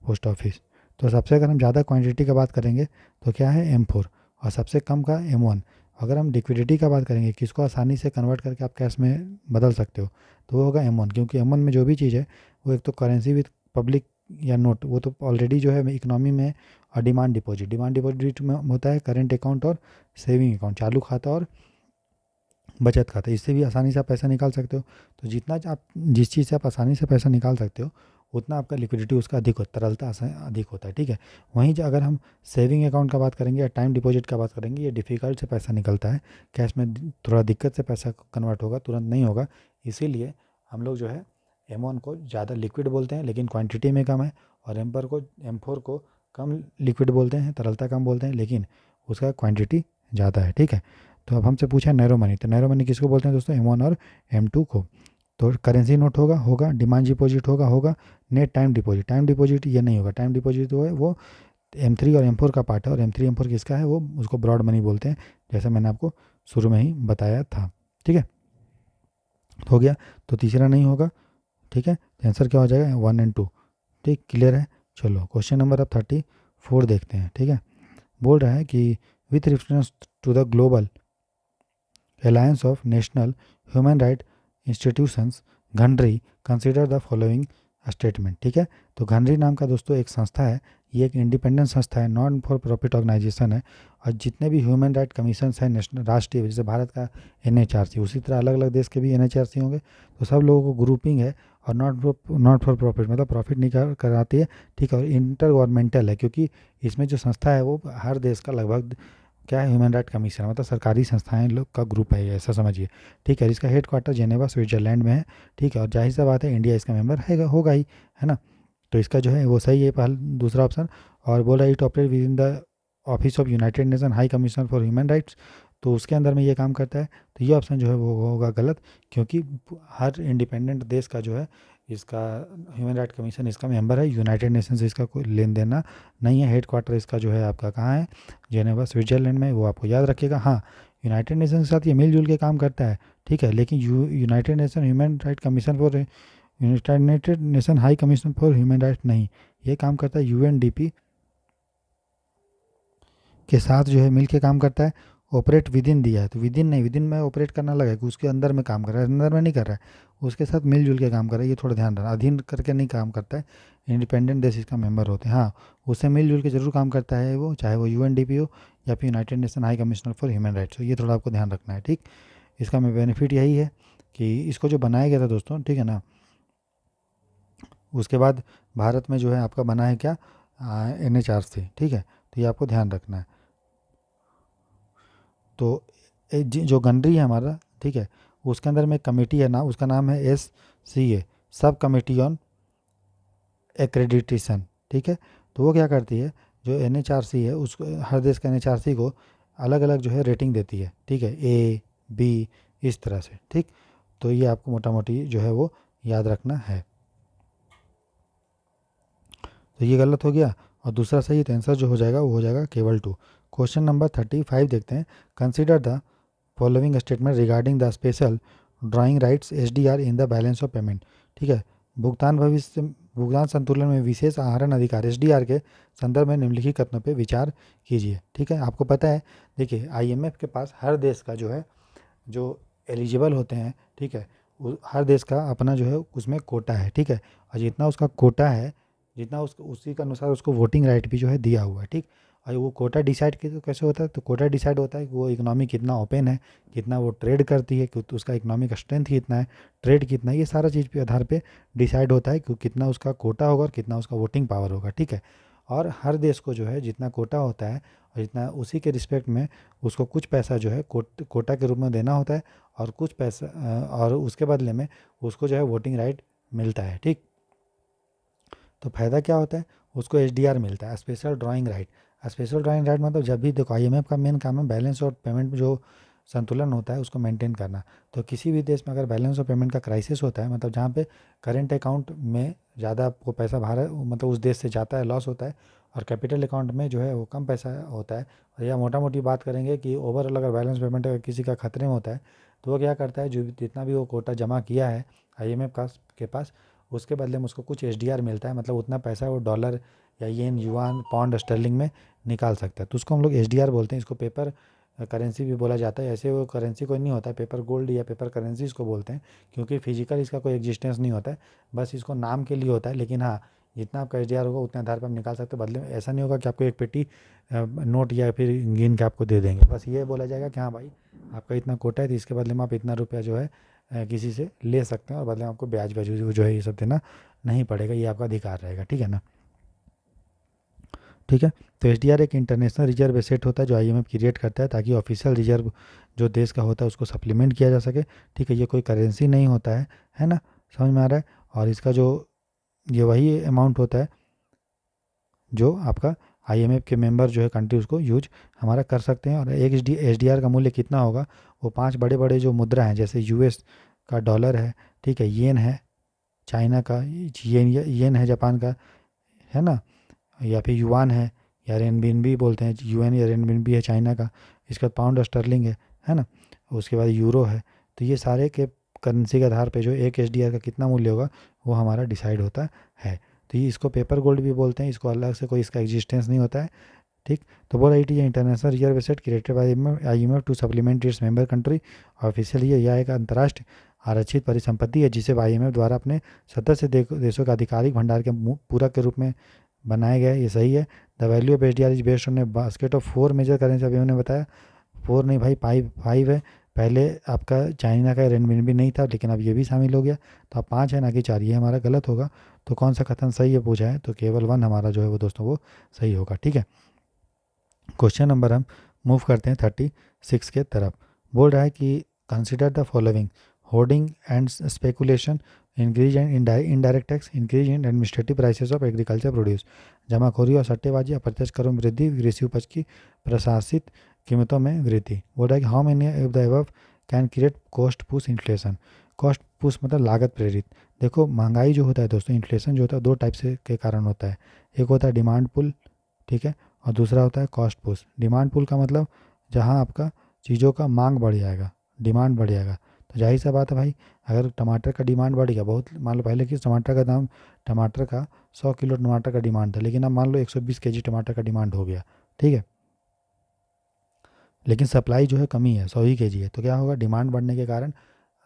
पोस्ट ऑफिस। तो सबसे अगर हम ज़्यादा क्वांटिटी का बात करेंगे तो क्या है M4, और सबसे कम का M1। अगर हम लिक्विडिटी का बात करेंगे, किसको आसानी से कन्वर्ट करके आप कैश में बदल सकते हो, तो वो होगा M1, क्योंकि M1 में जो भी चीज़ है वो एक तो करेंसी विथ पब्लिक या नोट, वो तो ऑलरेडी जो है इकोनॉमी में। और डिमांड डिपॉजिट में होता है करेंट अकाउंट और सेविंग अकाउंट, चालू खाता और बचत खाता, इससे भी आसानी से आप पैसा निकाल सकते हो। तो जितना आप जिस चीज़ से आप आसानी से पैसा निकाल सकते हो उतना आपका लिक्विडिटी उसका अधिक होता, तरलता अधिक होता है, ठीक है। वहीं अगर हम सेविंग अकाउंट का बात करेंगे या टाइम डिपॉजिट का बात करेंगे, ये डिफ़िकल्ट से पैसा निकलता है, कैश में थोड़ा दिक्कत से पैसा कन्वर्ट होगा, तुरंत नहीं होगा। इसीलिए हम लोग जो है M1 को ज़्यादा लिक्विड बोलते हैं लेकिन क्वांटिटी में कम है, और M4 को कम लिक्विड बोलते हैं, तरलता कम बोलते हैं, लेकिन उसका क्वांटिटी ज़्यादा है, ठीक है। तो अब हमसे पूछा नैरो मनी, तो नैरो मनी किसको बोलते हैं दोस्तों, M1 और M2 को। तो करेंसी नोट होगा डिमांड डिपॉजिट होगा नेट टाइम डिपॉजिट ये नहीं होगा, टाइम डिपॉजिट जो है वो M3 और M4 का पार्ट है, और M3 M4 किसका है, वो उसको ब्रॉड मनी बोलते हैं, जैसा मैंने आपको शुरू में ही बताया था, ठीक है। हो गया, तो तीसरा नहीं होगा, ठीक है। तो आंसर क्या हो जाएगा 1 एंड 2, ठीक, क्लियर है। चलो क्वेश्चन नंबर अब 34 देखते हैं, ठीक है। बोल रहा है कि with reference to the global alliance of national human right institutions GANHRI consider the following statement, ठीक है। तो घनरी नाम का दोस्तों एक संस्था है, ये एक इंडिपेंडेंट संस्था है, नॉन फॉर प्रॉफिट ऑर्गेनाइजेशन है, और जितने भी ह्यूमन राइट कमीशन हैं नेशनल राष्ट्रीय, जैसे भारत का NHRC, उसी तरह अलग अलग देश के भी NHRC होंगे, तो सब लोगों को ग्रुपिंग है, और नॉट फॉर प्रॉफिट मतलब प्रॉफिट नहीं कराती है, ठीक है। और इंटर गवर्नमेंटल है, क्योंकि इसमें जो संस्था है वो हर देश का लगभग क्या है, ह्यूमन राइट कमीशन, मतलब सरकारी संस्थाएं लोग का ग्रुप है ये, ऐसा समझिए, ठीक है। इसका हेड क्वार्टर जेनेवा स्विट्जरलैंड में है, ठीक है। और जाहिर सी बात है इंडिया इसका मेंबर है, होगा ही, है ना। तो इसका जो है वो सही है पहला दूसरा ऑप्शन। और बोल रहा है it operate with in the office of United nation high commission for human rights, तो उसके अंदर में ये काम करता है। तो ये ऑप्शन जो है वो होगा गलत, क्योंकि हर इंडिपेंडेंट देश का जो है इसका ह्यूमन राइट कमीशन इसका मेंबर है, यूनाइटेड नेशन से इसका कोई लेन देना नहीं है। हेड क्वार्टर इसका जो है आपका कहाँ है, जेनेवा स्विट्जरलैंड में, वो आपको याद रखिएगा। हाँ, यूनाइटेड नेशन के साथ ये मिलजुल के काम करता है, ठीक है, लेकिन United nation human right commission for United nation high commission for human right नहीं, ये काम करता है UNDP के साथ जो है मिल के काम करता है। ऑपरेट विद इन दिया है, तो विद इन नहीं, विद इन में ऑपरेट करना लगा कि उसके अंदर में काम कर रहा है, अंदर में नहीं कर रहा है, उसके साथ मिलजुल के काम कर रहा है, ये थोड़ा ध्यान रखना, अधीन करके नहीं काम करता है। इंडिपेंडेंट देश इसका मेंबर होते हैं, हाँ, उससे मिलजुल के जरूर काम करता है वो, चाहे वो UNDP हो या फिर United nation high commissioner for human rights हो, ये थोड़ा आपको ध्यान रखना है, ठीक। इसका में बेनिफिट यही है कि इसको जो बनाया गया था दोस्तों, ठीक है ना, उसके बाद भारत में जो है आपका बना है क्या, NHRC, ठीक है। तो ये आपको ध्यान रखना है। तो जो गनरी है हमारा, ठीक है, उसके अंदर में कमेटी है ना, उसका नाम है SCA, sub committee on accreditation, ठीक है। तो वो क्या करती है, जो NHRC है उसको, हर देश का NHRC को अलग अलग जो है रेटिंग देती है, ठीक है, A, B, इस तरह से, ठीक। तो ये आपको मोटा मोटी जो है वो याद रखना है। तो ये गलत हो गया और दूसरा सही है, तो आंसर जो हो जाएगा वो हो जाएगा केवल 2। क्वेश्चन नंबर 35 देखते हैं। Consider the following statement regarding the special drawing rights SDR in the balance of payment, ठीक है। भुगतान संतुलन में विशेष आहरण अधिकार SDR के संदर्भ में निम्नलिखित कथनों पर विचार कीजिए, ठीक है। आपको पता है, देखिए IMF के पास हर देश का जो है जो एलिजिबल होते हैं, ठीक है, हर देश का अपना जो है उसमें कोटा है, ठीक है। और जितना उसका कोटा है जितना उसको उसी के अनुसार उसको वोटिंग राइट भी जो है दिया हुआ है, ठीक। और वो कोटा डिसाइड कैसे होता है, तो कोटा डिसाइड होता है कि वो इकोनॉमी कितना ओपन है, कितना वो ट्रेड करती है, कि उसका इकोनॉमिक स्ट्रेंथ कितना है, ट्रेड कितना है, ये सारा चीज़ पे आधार पे डिसाइड होता है कि कितना उसका कोटा होगा और कितना उसका वोटिंग पावर होगा, ठीक है। और हर देश को जो है जितना कोटा होता है और जितना उसी के रिस्पेक्ट में उसको कुछ पैसा जो है कोटा के रूप में देना होता है, और कुछ पैसा और उसके बदले में उसको जो है वोटिंग राइट मिलता है, ठीक। तो फ़ायदा क्या होता है, उसको एचडीआर मिलता है, special drawing right. Special drawing right मतलब जब भी देखो आईएमएफ का मेन काम है बैलेंस और पेमेंट में जो संतुलन होता है उसको मेंटेन करना। तो किसी भी देश में अगर बैलेंस और पेमेंट का क्राइसिस होता है, मतलब जहाँ पे करंट अकाउंट में ज़्यादा आपको पैसा बाहर मतलब उस देश से जाता है, लॉस होता है, और कैपिटल अकाउंट में जो है वो कम पैसा होता है, और या मोटा मोटी बात करेंगे कि ओवरऑल अगर बैलेंस पेमेंट अगर किसी का खतरे में होता है, तो वो क्या करता है, जो जितना भी वो कोटा जमा किया है आईएमएफ का के पास, उसके बदले में उसको कुछ एचडीआर मिलता है, मतलब उतना पैसा वो डॉलर या येन युआन पाउंड स्टर्लिंग में निकाल सकता है। तो उसको हम लोग एचडीआर बोलते हैं। इसको पेपर करेंसी भी बोला जाता है। ऐसे वो करेंसी कोई नहीं होता है, पेपर गोल्ड या पेपर करेंसी इसको बोलते हैं, क्योंकि फिजिकल इसका कोई एग्जिस्टेंस नहीं होता है, बस इसको नाम के लिए होता है। लेकिन हाँ, जितना आपका एचडीआर होगा उतने आधार पर हम निकाल सकते हैं। बदले में ऐसा नहीं होगा कि आपको एक पेटी नोट या फिर गिन के आपको दे देंगे। बस ये बोला जाएगा कि हाँ भाई, आपका इतना कोटा है, तो इसके बदले में आप इतना रुपया जो है किसी से ले सकते हैं, और बदले में आपको ब्याज ब्याज जो है ये सब देना नहीं पड़ेगा, ये आपका अधिकार रहेगा, ठीक है ना। ठीक है। तो एसडीआर एक इंटरनेशनल रिजर्व एसेट होता है जो आईएमएफ क्रिएट करता है, ताकि ऑफिशियल रिजर्व जो देश का होता है उसको सप्लीमेंट किया जा सके, ठीक है। ये कोई करेंसी नहीं होता है ना, समझ में आ रहा है। और इसका जो ये वही अमाउंट होता है जो आपका आईएमएफ के मेंबर जो है कंट्री उसको यूज हमारा कर सकते हैं। और एक एसडीआर का मूल्य कितना होगा, वो 5 बड़े बड़े जो मुद्रा हैं, जैसे यूएस का डॉलर है, ठीक है, येन है चाइना का, येन है जापान का, है ना, या फिर युआन है, या रेनबिनबी बोलते हैं, यूएन या रेनबिनबी है चाइना का, इसका पाउंड स्टर्लिंग है ना, उसके बाद यूरो है। तो ये सारे के करेंसी के आधार पे जो एक एसडीआर का कितना मूल्य होगा वो हमारा डिसाइड होता है। तो ये इसको पेपर गोल्ड भी बोलते हैं, इसको अलग से कोई इसका एग्जिस्टेंस नहीं होता है, ठीक। तो बोला it is international reserve asset created by IMF to supplement its member country officially. यह एक अंतर्राष्ट्रीय आरक्षित परिसंपत्ति है जिसे आईएमएफ द्वारा अपने सदस्य देशों का आधिकारिक भंडार के पूरक के रूप में बनाया गया है। ये सही है। The value of HDR is based on a basket of 4 major currency. अभी मैंने बताया 4 नहीं भाई, 5 है। पहले आपका चाइना का रेनमिनबी नहीं था, लेकिन अब ये भी शामिल हो गया, तो अब 5 है ना कि 4। ये हमारा गलत होगा। तो कौन सा कथन सही है पूछा है, तो केवल 1 हमारा जो है वो दोस्तों वो सही होगा, ठीक है। क्वेश्चन नंबर हम मूव करते हैं 36 के तरफ। बोल रहा है कि consider the following hoarding and speculation increase and indirect tax increase in administrative prices of agriculture produce. जमाखोरी और सट्टेबाजी अप्रत्यक्ष करों में वृद्धि, कृषि उपज की प्रशासित कीमतों में वृद्धि। बोल रहा है कि how many of the above can create cost push inflation. Cost push मतलब लागत प्रेरित। देखो महंगाई जो होता है दोस्तों, इन्फ्लेशन जो होता है 2 टाइप से के कारण होता है। एक होता है डिमांड पुल, ठीक है, और दूसरा होता है कॉस्ट पुश। डिमांड पुल का मतलब जहाँ आपका चीज़ों का मांग बढ़ जाएगा, डिमांड बढ़ जाएगा। तो जाहिर सा बात है भाई, अगर टमाटर का डिमांड बढ़ गया बहुत, मान लो पहले कि टमाटर का 100 किलो टमाटर का डिमांड था, लेकिन अब मान लो 120 केजी टमाटर का डिमांड हो गया, ठीक है, लेकिन सप्लाई जो है कमी है, 100 ही केजी है। तो क्या होगा, डिमांड बढ़ने के कारण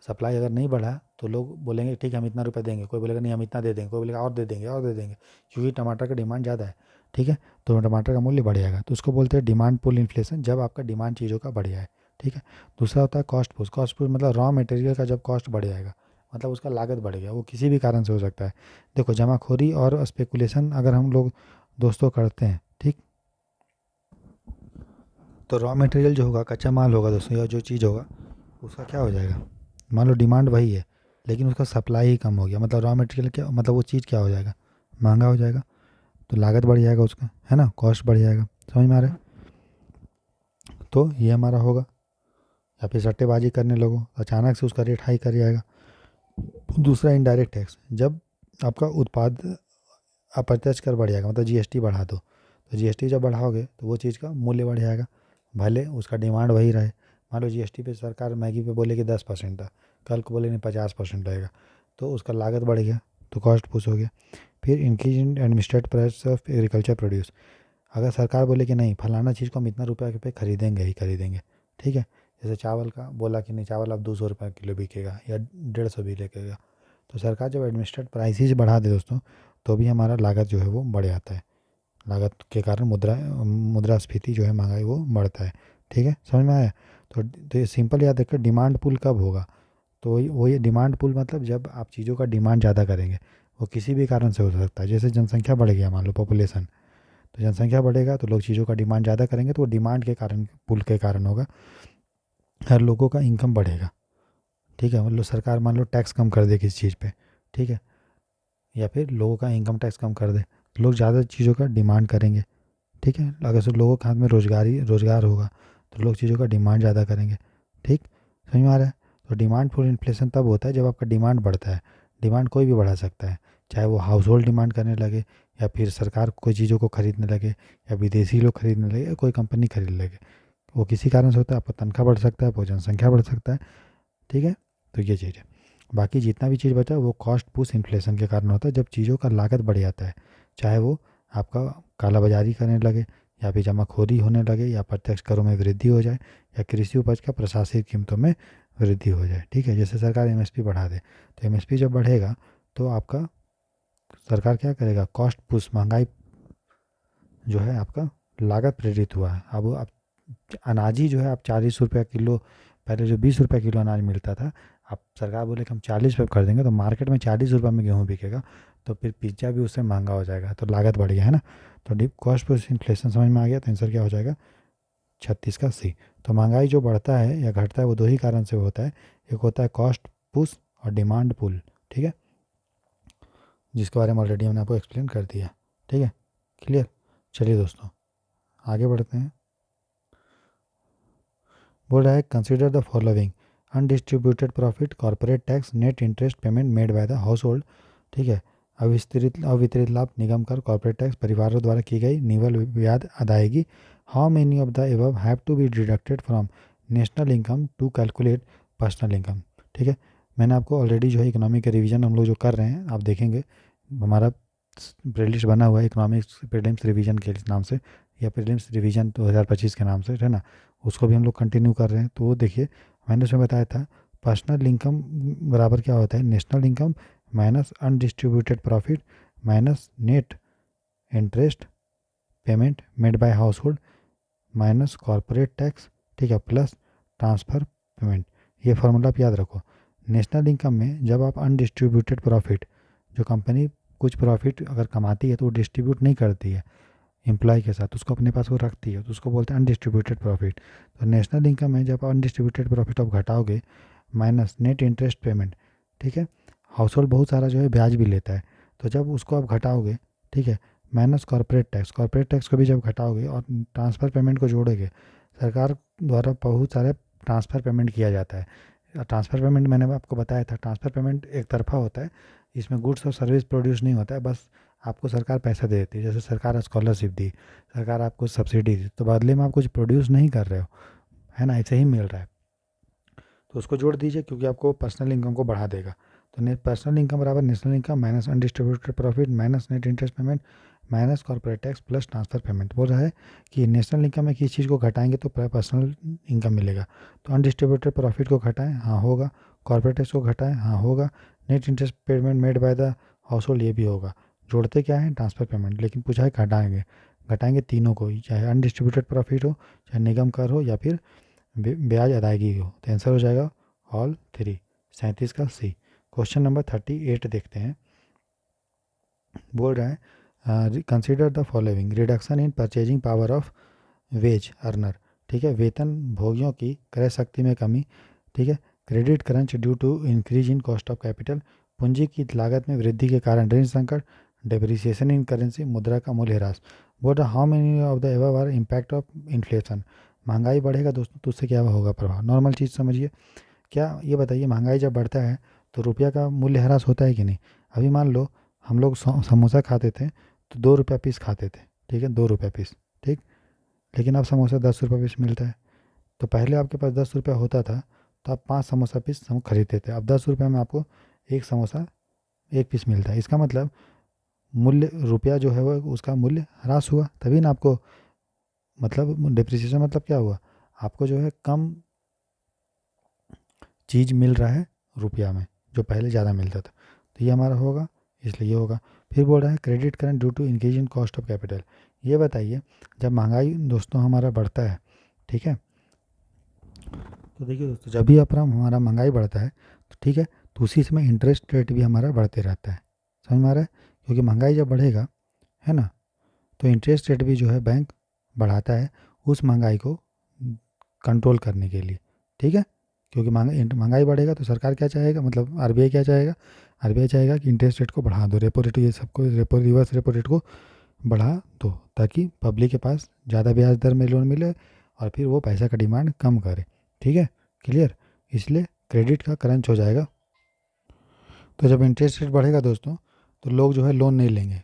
सप्लाई अगर नहीं बढ़ा तो लोग बोलेंगे ठीक है हम इतना रुपये देंगे, कोई बोलेगा नहीं हम इतना दे देंगे, कोई बोलेगा और दे देंगे और दे देंगे, क्योंकि टमाटर का डिमांड ज़्यादा है, ठीक है। तो टमाटर का मूल्य बढ़ जाएगा। तो उसको बोलते हैं डिमांड पुल इन्फ्लेशन, जब आपका डिमांड चीज़ों का बढ़ जाए, ठीक है। दूसरा होता है कॉस्ट पुश। कॉस्ट पुश मतलब रॉ मटेरियल का जब कॉस्ट बढ़ जाएगा, मतलब उसका लागत बढ़ गया, वो किसी भी कारण से हो सकता है। देखो जमाखोरी और स्पेकुलेशन अगर हम लोग दोस्तों करते हैं, ठीक, तो रॉ मटेरियल जो होगा, कच्चा माल होगा दोस्तों, या जो चीज़ होगा उसका क्या हो जाएगा, मान लो डिमांड वही है लेकिन उसका सप्लाई ही कम हो गया, मतलब रॉ मटेरियल क्या, मतलब वो चीज़ क्या हो जाएगा, महंगा हो जाएगा, तो लागत बढ़ जाएगा उसका, है ना, कॉस्ट बढ़ जाएगा। समझ में आ रहा है। तो ये हमारा होगा। या फिर सट्टेबाजी करने लोगों अचानक से उसका रेट हाई कर जाएगा। दूसरा इनडायरेक्ट टैक्स, जब आपका उत्पाद अप्रत्यक्ष कर बढ़ जाएगा, मतलब जीएसटी बढ़ा दो, तो जीएसटी जब बढ़ाओगे तो वो चीज़ का मूल्य बढ़ जाएगा, भले उसका डिमांड वही रहे। मान लो जीएसटी पे सरकार मैगी पे बोले कि 10% था, कल को बोले नहीं 50% रहेगा, तो उसका लागत बढ़ गया, तो कॉस्ट पुश हो गया। फिर increase in administrative price of agriculture produce. अगर सरकार बोले कि नहीं फलाना चीज़ को हम इतना रुपये पे खरीदेंगे ही खरीदेंगे, ठीक है, जैसे चावल का बोला कि नहीं चावल अब 200 रुपये किलो बिकेगा या 150 भी बिकेगा, तो सरकार जब एडमिनिस्ट्रेट प्राइसेस बढ़ा दे दोस्तों, तो भी हमारा लागत जो है वो बढ़ जाता है। लागत के कारण मुद्रास्फीति जो है, महंगाई वो बढ़ता है। ठीक है, समझ में आया? तो ये सिंपल याद रखिए, डिमांड पुल कब होगा? तो वही डिमांड पुल मतलब जब आप चीज़ों का डिमांड ज़्यादा करेंगे, वो किसी भी कारण से हो सकता है। जैसे जनसंख्या बढ़ गया, मान लो पॉपुलेशन, तो जनसंख्या बढ़ेगा तो लोग चीज़ों का डिमांड ज़्यादा करेंगे, तो वो डिमांड के कारण, पुल के कारण होगा। हर लोगों का इनकम बढ़ेगा। ठीक है, मतलब सरकार मान लो टैक्स कम कर दे किसी चीज़ पे, ठीक है, या फिर लोगों का इनकम टैक्स कम कर दे, तो लोग ज़्यादा चीज़ों का डिमांड करेंगे। ठीक है, अगर से लोगों के हाथ में रोज़गार होगा तो लोग चीज़ों का डिमांड ज़्यादा करेंगे। ठीक, समझ में आ रहा है? तो डिमांड फॉर इन्फ्लेशन तब होता है जब आपका डिमांड बढ़ता है। डिमांड कोई भी बढ़ा सकता है, चाहे वो हाउस होल्ड डिमांड करने लगे, या फिर सरकार कोई चीज़ों को खरीदने लगे, या विदेशी लोग खरीदने लगे, या कोई कंपनी खरीदने लगे। वो किसी कारण से होता है, आपका तनख्वाह बढ़ सकता है, आपको जनसंख्या बढ़ सकता है। ठीक है, तो ये चीज़ है। बाकी जितना भी चीज़ बचा वो कॉस्ट पुश इन्फ्लेशन के कारण होता है, जब चीज़ों का लागत बढ़ जाता है, चाहे वो आपका काला बाजारी करने लगे, या फिर जमाखोरी होने लगे, या प्रत्यक्ष करों में वृद्धि हो जाए, या कृषि उपज का प्रशासनिक कीमतों में वृद्धि हो जाए। ठीक है, जैसे सरकार एमएसपी बढ़ा दे, तो एमएसपी जब बढ़ेगा तो आपका सरकार क्या करेगा, कॉस्ट पुश, महंगाई जो है आपका लागत प्रेरित हुआ है। अब आप अनाज ही जो है, आप 40 रुपया किलो, पहले जो 20 रुपया किलो अनाज मिलता था, आप सरकार बोले कि हम 40 रुपये कर देंगे, तो मार्केट में 40 रुपये में गेहूँ बिकेगा, तो फिर पिज्ज़ा भी उससे महंगा हो जाएगा, तो लागत बढ़ गया है ना। तो डिप कॉस्ट पर इन्फ्लेशन समझ में आ गया, तो आंसर क्या हो जाएगा, 36 का सी। तो महंगाई जो बढ़ता है या घटता है वो दो ही कारण से होता है, एक होता है कॉस्ट पुश और डिमांड पुल। ठीक है, जिसके बारे में ऑलरेडी हमने आपको एक्सप्लेन कर दिया। ठीक है, क्लियर? चलिए दोस्तों, आगे बढ़ते हैं। बोल रहा है consider the following, undistributed profit, corporate tax, net interest payment made by the house hold. ठीक है, अवितरित लाभ, निगम कर, कॉर्पोरेट टैक्स, परिवारों द्वारा की गई निवल ब्याज अदायगी। How many of the above have to be deducted from national income to calculate personal income. ठीक है, मैंने आपको ऑलरेडी जो है इकोनॉमी के रिवीजन हम लोग जो कर रहे हैं, आप देखेंगे हमारा प्लेलिस्ट बना हुआ है इकोनॉमिक्स प्रीलिम्स रिवीजन के नाम से, या प्रीलिम्स रिवीजन 2025 के नाम से, है ना। उसको भी हम लोग कंटिन्यू कर रहे हैं। तो वो देखिए, मैंने उसमें बताया था पर्सनल इनकम बराबर क्या होता है, national income minus undistributed profit minus net interest payment made by house hold minus corporate tax. ठीक है, प्लस ट्रांसफ़र पेमेंट। ये फार्मूला आप याद रखो। नेशनल इनकम में जब आप अनडिस्ट्रीब्यूटेड प्रॉफिट, जो कंपनी कुछ प्रॉफिट अगर कमाती है तो वो डिस्ट्रीब्यूट नहीं करती है एम्प्लॉय के साथ, उसको अपने पास वो रखती है, तो उसको बोलते हैं अनडिस्ट्रीब्यूटेड प्रॉफिट। तो नेशनल इनकम में जब अनडिस्ट्रीब्यूटेड प्रॉफिट आप घटाओगे माइनस नेट इंटरेस्ट पेमेंट। ठीक है, हाउस होल्ड बहुत सारा जो है ब्याज भी लेता है, तो जब उसको आप घटाओगे, ठीक है, माइनस कॉर्पोरेट टैक्स को भी जब घटाओगे और ट्रांसफ़र पेमेंट को जोड़ोगे, सरकार द्वारा बहुत सारे ट्रांसफ़र पेमेंट किया जाता है। ट्रांसफ़र पेमेंट मैंने आपको बताया था, ट्रांसफ़र पेमेंट एक तरफा होता है, इसमें गुड्स और सर्विस प्रोड्यूस नहीं होता है, बस आपको सरकार पैसा दे देती है। जैसे सरकार स्कॉलरशिप दी, सरकार आपको सब्सिडी दी, तो बदले में आप कुछ प्रोड्यूस नहीं कर रहे हो, है ना, ऐसे ही मिल रहा है। तो उसको जोड़ दीजिए, क्योंकि आपको पर्सनल इनकम को बढ़ा देगा। तो नेट पर्सनल इनकम बराबर national income minus undistributed profit minus net interest payment minus corporate tax plus transfer payment. बोल रहा है कि नेशनल इनकम में किस चीज़ को घटाएंगे तो पर्सनल इनकम मिलेगा। तो अनडिस्ट्रीब्यूटेड प्रॉफिट को घटाएं, हाँ होगा। कॉर्पोरेट टैक्स को घटाएं, हाँ होगा। Net interest payment made by the house hold, ये भी होगा। जोड़ते क्या है, ट्रांसफ़र पेमेंट, लेकिन पूछा है घटाएंगे। घटाएंगे तीनों को ही, चाहे अनडिस्ट्रीब्यूटेड प्रॉफिट हो, चाहे निगम कर हो, या फिर ब्याज अदायगी हो। तो आंसर हो जाएगा ऑल थ्री, 37 का सी। क्वेश्चन नंबर 38 देखते हैं। बोल रहा है consider the following, reduction in purchasing power of ways earner. ठीक है, वेतन भोगियों की क्रय शक्ति में कमी। ठीक है, credit crunch due to increase in cost of capital, पूंजी की लागत में वृद्धि के कारण ऋण संकट, डेप्रिसिएशन इन करेंसी, मुद्रा का मूल्य ह्रास। बोल रहा how many of the above are impact of inflation. महंगाई बढ़ेगा दोस्तों, तो उससे क्या होगा प्रभाव, नॉर्मल चीज़ समझिए। क्या ये बताइए, महंगाई जब बढ़ता है तो रुपया का मूल्य ह्रास होता है कि नहीं? अभी मान लो हम लोग समोसा खाते थे तो 2 रुपया पीस खाते थे, ठीक है, 2 रुपया पीस। ठीक, लेकिन अब समोसा 10 रुपये पीस मिलता है। तो पहले आपके पास 10 रुपया होता था तो आप 5 समोसा पीस खरीदते थे, अब 10 रुपये में आपको एक समोसा एक पीस मिलता है। इसका मतलब मूल्य, रुपया जो है वो उसका मूल्य ह्रास हुआ, तभी ना आपको, मतलब डिप्रिसिएशन मतलब क्या हुआ, आपको जो है कम चीज़ मिल रहा है रुपया में, जो पहले ज़्यादा मिलता था। तो ये हमारा होगा, इसलिए ये होगा। फिर बोल रहा है credit current due to increase in cost of capital. ये बताइए, जब महंगाई दोस्तों हमारा बढ़ता है, ठीक है, तो देखिए दोस्तों, जब भी अपना हमारा महंगाई बढ़ता है तो ठीक है, तो उसी समय इंटरेस्ट रेट भी हमारा बढ़ते रहता है। समझ में आ रहा है? क्योंकि महंगाई जब बढ़ेगा, है ना, तो इंटरेस्ट रेट भी जो है बैंक बढ़ाता है उस महंगाई को कंट्रोल करने के लिए, ठीक है। क्योंकि महंगाई बढ़ेगा तो सरकार क्या चाहेगा, मतलब आरबीआई क्या चाहेगा, आरबीआई चाहेगा कि इंटरेस्ट रेट को बढ़ा दो, रेपो रेट, ये सबको रेपो, रिवर्स रेपो रेट को बढ़ा दो, ताकि पब्लिक के पास ज़्यादा ब्याज दर में लोन मिले और फिर वो पैसा का डिमांड कम करे, ठीक है, क्लियर। इसलिए क्रेडिट का क्रंच हो जाएगा। तो जब इंटरेस्ट रेट बढ़ेगा दोस्तों, तो लोग जो है लोन नहीं लेंगे,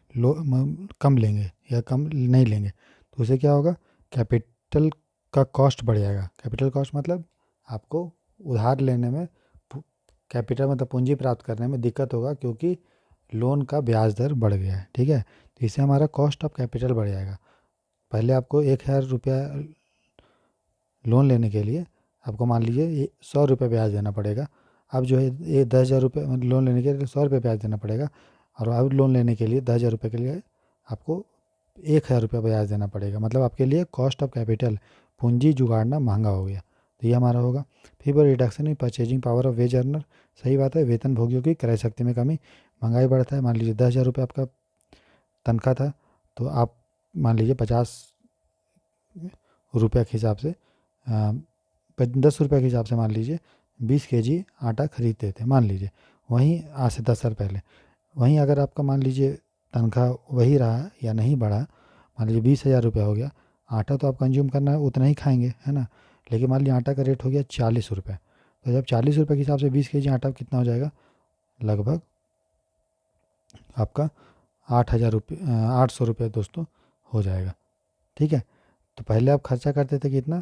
कम लेंगे या कम नहीं लेंगे, तो उससे क्या होगा, कैपिटल का कॉस्ट बढ़ जाएगा। कैपिटल कॉस्ट मतलब आपको उधार लेने में, कैपिटल मतलब पूंजी प्राप्त करने में दिक्कत होगा, क्योंकि लोन का ब्याज दर बढ़ गया है, ठीक है। तो इससे हमारा कॉस्ट ऑफ कैपिटल बढ़ जाएगा। पहले आपको 1,000 रुपया लोन लेने के लिए आपको मान लीजिए 100 रुपये ब्याज देना पड़ेगा। अब जो है ये 10,000 रुपये मतलब लोन लेने के लिए 100 रुपये ब्याज देना पड़ेगा, और अब लोन लेने के लिए 10,000 रुपये के लिए आपको 1,000 रुपये ब्याज देना पड़ेगा। मतलब आपके लिए कॉस्ट ऑफ कैपिटल, पूंजी जुगाड़ना महंगा हो गया। तो ये हमारा होगा। फिर वो reduction in purchasing power of ways earner, सही बात है, वेतन भोगियों की क्रय शक्ति में कमी। महंगाई बढ़ता है, मान लीजिए 10,000 रुपये आपका तनख्वाह था, तो आप मान लीजिए 50 रुपये के हिसाब से 10 रुपये के हिसाब से मान लीजिए 20 kg आटा खरीदते थे, मान लीजिए, वहीं आज से 10 साल पहले। वहीं अगर आपका मान लीजिए तनख्वाह वही रहा या नहीं बढ़ा, मान लीजिए 20,000 रुपया हो गया, आटा तो आप कंज्यूम करना है उतना ही खाएंगे, है ना। लेकिन मान लीजिए आटा का रेट हो गया 40 रुपये, तो जब 40 रुपये के हिसाब से 20 kg आटा कितना हो जाएगा, लगभग आपका 8,000 रुपये दोस्तों हो जाएगा, ठीक है। तो पहले आप खर्चा करते थे कितना,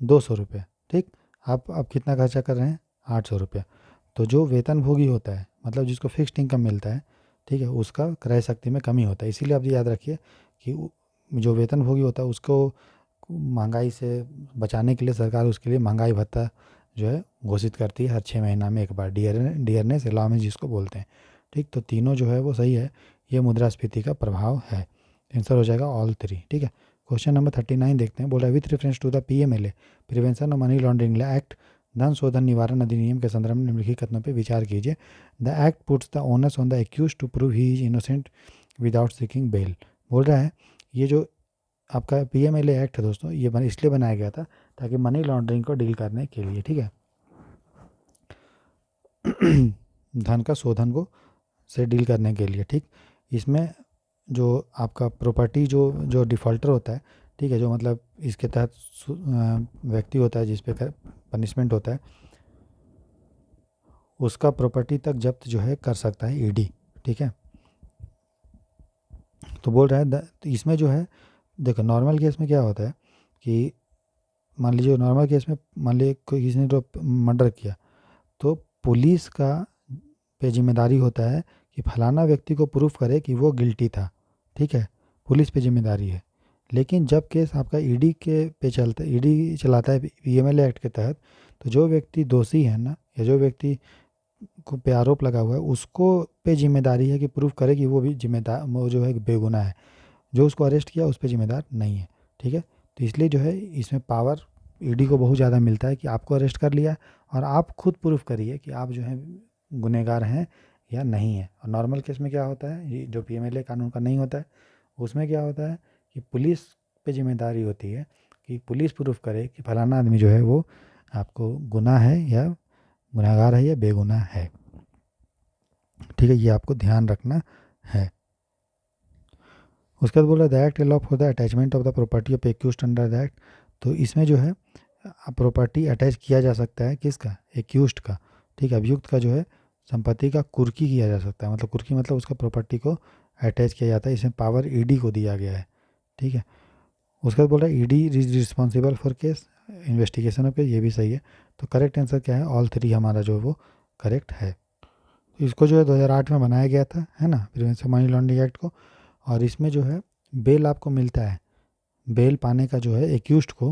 200 रुपये, ठीक। आप अब कितना खर्चा कर रहे हैं, 800 रुपये। तो जो वेतन भोगी होता है, मतलब जिसको फिक्स्ड इनकम मिलता है, ठीक है, उसका क्रय शक्ति में कमी होता है। इसीलिए आप याद रखिए कि जो वेतन भोगी होता है उसको महंगाई से बचाने के लिए सरकार उसके लिए महंगाई भत्ता जो है घोषित करती है हर 6 महीना में एक बार, डियरनेस अलाउंस जिसको बोलते हैं, ठीक। तो तीनों जो है वो सही है, ये मुद्रास्फीति का प्रभाव है। आंसर हो जाएगा ऑल 3, ठीक है। क्वेश्चन नंबर 39 देखते हैं। बोला with reference to the PMLA prevention of money laundering act, धन शोधन निवारण अधिनियम के संदर्भ में निम्नलिखित कथनों पर विचार कीजिए। The act puts the onus on the accused to prove he is innocent without seeking bail. बोल रहा है ये जो आपका पीएमएलए एक्ट है दोस्तों, ये इसलिए बनाया गया था ताकि मनी लॉन्ड्रिंग को डील करने के लिए, ठीक है, धन का शोधन को से डील करने के लिए, ठीक। इसमें जो आपका प्रॉपर्टी जो जो डिफ़ॉल्टर होता है, ठीक है, जो मतलब इसके तहत व्यक्ति होता है जिस पे पनिशमेंट होता है, उसका प्रॉपर्टी तक जब्त जो है कर सकता है ईडी, ठीक है। तो बोल रहा है तो इसमें जो है, देखो नॉर्मल केस में क्या होता है कि मान लीजिए नॉर्मल केस में मान लीजिए कोई किसी ने तो मर्डर किया, तो पुलिस का पे जिम्मेदारी होता है कि फलाना व्यक्ति को प्रूफ करे कि वो गिल्टी था, ठीक है, पुलिस पे जिम्मेदारी है। लेकिन जब केस आपका ईडी के पे चलता है, ईडी चलाता है पीएमएलए एक्ट के तहत, तो जो व्यक्ति दोषी है ना, या जो व्यक्ति को पे आरोप लगा हुआ है, उसको पे जिम्मेदारी है कि प्रूफ करे कि वो भी जिम्मेदार, वो जो है बेगुनाह है, जो उसको अरेस्ट किया उस पर जिम्मेदार नहीं है, ठीक है। तो इसलिए जो है इसमें पावर ईडी को बहुत ज़्यादा मिलता है कि आपको अरेस्ट कर लिया और आप खुद प्रूफ करिए कि आप जो है गुनहगार हैं या नहीं है। और नॉर्मल केस में क्या होता है, ये जो पीएमएलए कानून का नहीं होता है, उसमें क्या होता है कि पुलिस पे जिम्मेदारी होती है कि पुलिस प्रूफ करे कि फलाना आदमी जो है वो आपको गुनाह है या गुनहगार है या बेगुनाह है, ठीक है, ये आपको ध्यान रखना है। उसके बाद बोला the act allow for the attachment of the property of accused under the act. तो इसमें जो है प्रॉपर्टी अटैच किया जा सकता है किसका, एक्यूज्ड का, ठीक है, अभियुक्त का जो है संपत्ति का कुर्की किया जा सकता है, मतलब कुर्की मतलब उसका प्रॉपर्टी को अटैच किया जाता है। इसमें पावर ईडी को दिया गया है, ठीक है। उसके बाद बोल रहा है ED is responsible for case investigation of case, ये भी सही है। तो करेक्ट आंसर क्या है, ऑल 3 हमारा जो है वो करेक्ट है। इसको जो है 2008 में बनाया गया था, है ना, प्रिवेंशन मनी लॉन्ड्रिंग एक्ट को। और इसमें जो है बेल आपको मिलता है, बेल पाने का जो है एक्यूज्ड को,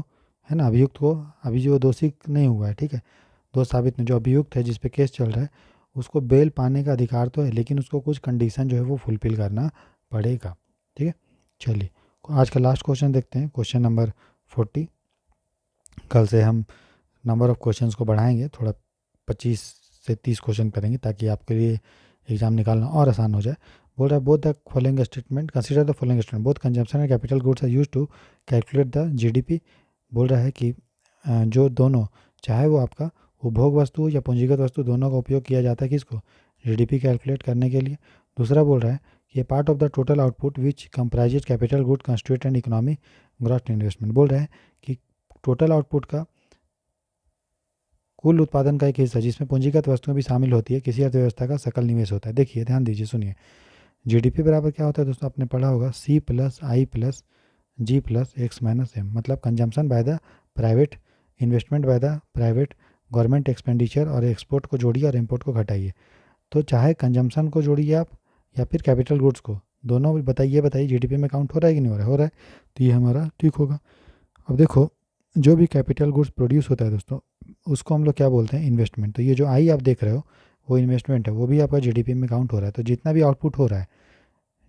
है ना, अभियुक्त को, अभी जो दोषी नहीं हुआ है, ठीक है, दोष साबित में जो अभियुक्त है जिस पे केस चल रहा है, उसको बेल पाने का अधिकार तो है, लेकिन उसको कुछ कंडीशन जो है वो फुलफ़िल करना पड़ेगा। ठीक है, चलिए आज का लास्ट क्वेश्चन देखते हैं, क्वेश्चन नंबर 40। कल से हम नंबर ऑफ़ क्वेश्चंस को बढ़ाएंगे, थोड़ा 25 से 30 क्वेश्चन करेंगे ताकि आपके लिए एग्ज़ाम निकालना और आसान हो जाए। बोल रहा है both the following statement, consider the following statement, both consumption and capital goods are used to calculate the GDP. बोल रहा है कि जो दोनों, चाहे वो आपका उपभोग वस्तु हो या पूंजीगत वस्तु, दोनों का उपयोग किया जाता है किसको, जीडीपी कैलकुलेट करने के लिए। दूसरा बोल रहा है कि part of the total output which comprises capital good constitute and economy gross investment. बोल रहा है कि टोटल आउटपुट का, कुल उत्पादन का एक हिस्सा जिसमें पूंजीगत वस्तुएं भी शामिल होती है, किसी अर्थव्यवस्था का सकल निवेश होता है। देखिए ध्यान दीजिए, सुनिए, जीडीपी बराबर क्या होता है दोस्तों, आपने पढ़ा होगा सी प्लस आई प्लस जी प्लस एक्स माइनस एम, मतलब consumption by the private, investment by the private, government expenditure और एक्सपोर्ट को जोड़िए और इम्पोर्ट को घटाइए। तो चाहे कंजम्पशन को जोड़िए आप या फिर कैपिटल गुड्स को, दोनों भी बताइए जीडीपी में काउंट हो रहा है कि नहीं हो रहा है, हो रहा है, तो ये हमारा ठीक होगा। अब देखो, जो भी कैपिटल गुड्स प्रोड्यूस होता है दोस्तों, उसको हम लोग क्या बोलते हैं, इन्वेस्टमेंट। तो ये जो आई आप देख रहे हो वो इन्वेस्टमेंट है, वो भी आपका जीडीपी में काउंट हो रहा है। तो जितना भी आउटपुट हो रहा है,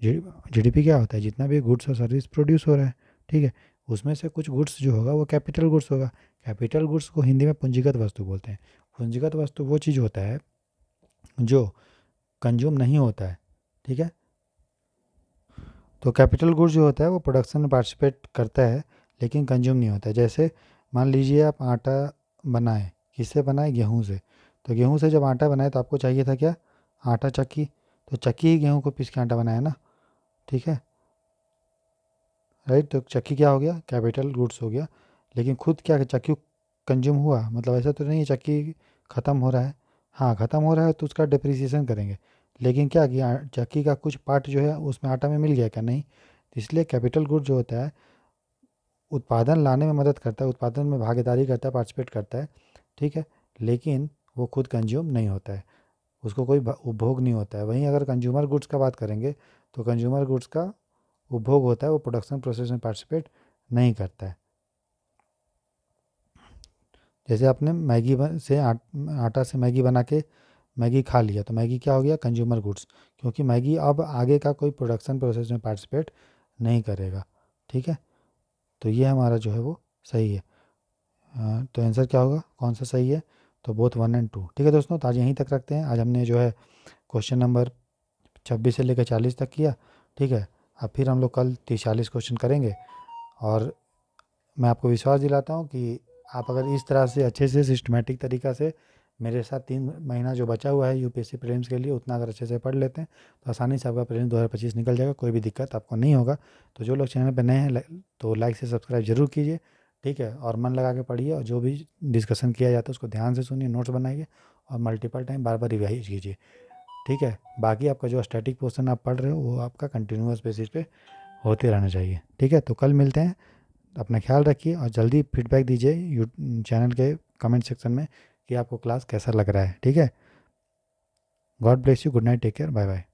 जीडीपी क्या होता है, जितना भी गुड्स और सर्विस प्रोड्यूस हो रहा है, ठीक है, उसमें से कुछ गुड्स जो होगा वो कैपिटल गुड्स होगा। कैपिटल गुड्स को हिंदी में पूंजीगत वस्तु बोलते हैं। पूंजीगत वस्तु वो चीज़ होता है जो कंज्यूम नहीं होता है, ठीक है। तो कैपिटल गुड्स जो होता है वो प्रोडक्शन में पार्टिसिपेट करता है लेकिन कंज्यूम नहीं होता है। जैसे मान लीजिए आप आटा बनाए, किससे बनाए, गेहूं से। तो गेहूं से जब आटा बनाए तो आपको चाहिए था क्या, आटा चक्की। तो चक्की ही गेहूं को पीस के आटा बनाया ना, ठीक है, राइट। तो चक्की क्या हो गया, कैपिटल गुड्स हो गया। लेकिन खुद क्या चक्की कंज्यूम हुआ, मतलब ऐसा तो नहीं है चक्की ख़त्म हो रहा है। हाँ ख़त्म हो रहा है तो उसका डिप्रिसिएशन करेंगे, लेकिन क्या कि चक्की का कुछ पार्ट जो है उसमें आटा में मिल गया क्या, नहीं। तो इसलिए कैपिटल गुड जो होता है उत्पादन लाने में मदद करता है, उत्पादन में भागीदारी करता है, पार्टिसिपेट करता है, ठीक है, लेकिन वो खुद कंज्यूम नहीं होता है, उसको कोई उपभोग नहीं होता है। वहीं अगर कंज्यूमर गुड्स का बात करेंगे तो कंज्यूमर गुड्स का उपभोग होता है, वो प्रोडक्शन प्रोसेस में पार्टिसिपेट नहीं करता है। जैसे आपने आटा से मैगी बना के मैगी खा लिया, तो मैगी क्या हो गया, कंज्यूमर गुड्स, क्योंकि मैगी अब आगे का कोई प्रोडक्शन प्रोसेस में पार्टिसिपेट नहीं करेगा, ठीक है। तो ये हमारा जो है वो सही है। तो आंसर क्या होगा, कौन सा सही है, तो बोथ 1 और 2। ठीक है दोस्तों, तो आज यहीं तक रखते हैं। आज हमने जो है क्वेश्चन नंबर 26 से लेकर 40 तक किया, ठीक है। अब फिर हम लोग कल 30-40 क्वेश्चन करेंगे। और मैं आपको विश्वास दिलाता हूँ कि आप अगर इस तरह से अच्छे से सिस्टमेटिक तरीक़ा से मेरे साथ 3 महीना जो बचा हुआ है यूपीएससी प्रीलिम्स के लिए, उतना अगर अच्छे से पढ़ लेते हैं तो आसानी से आपका प्रीलिम्स 2025 निकल जाएगा, कोई भी दिक्कत आपको नहीं होगा। तो जो लोग चैनल पर नए हैं तो लाइक से सब्सक्राइब जरूर कीजिए, ठीक है, और मन लगा के पढ़िए, और जो भी डिस्कशन किया जाता है उसको ध्यान से सुनिए, नोट्स बनाइए और मल्टीपल टाइम बार बार रिवाइज कीजिए, ठीक है। बाकी आपका जो स्टैटिक पोर्शन आप पढ़ रहे हो वो आपका कंटिन्यूस बेसिस पे होते रहना चाहिए, ठीक है। तो कल मिलते हैं, अपना ख्याल रखिए और जल्दी फीडबैक दीजिए चैनल के कमेंट सेक्शन में कि आपको क्लास कैसा लग रहा है, ठीक है। God bless you, good night, take care, bye bye.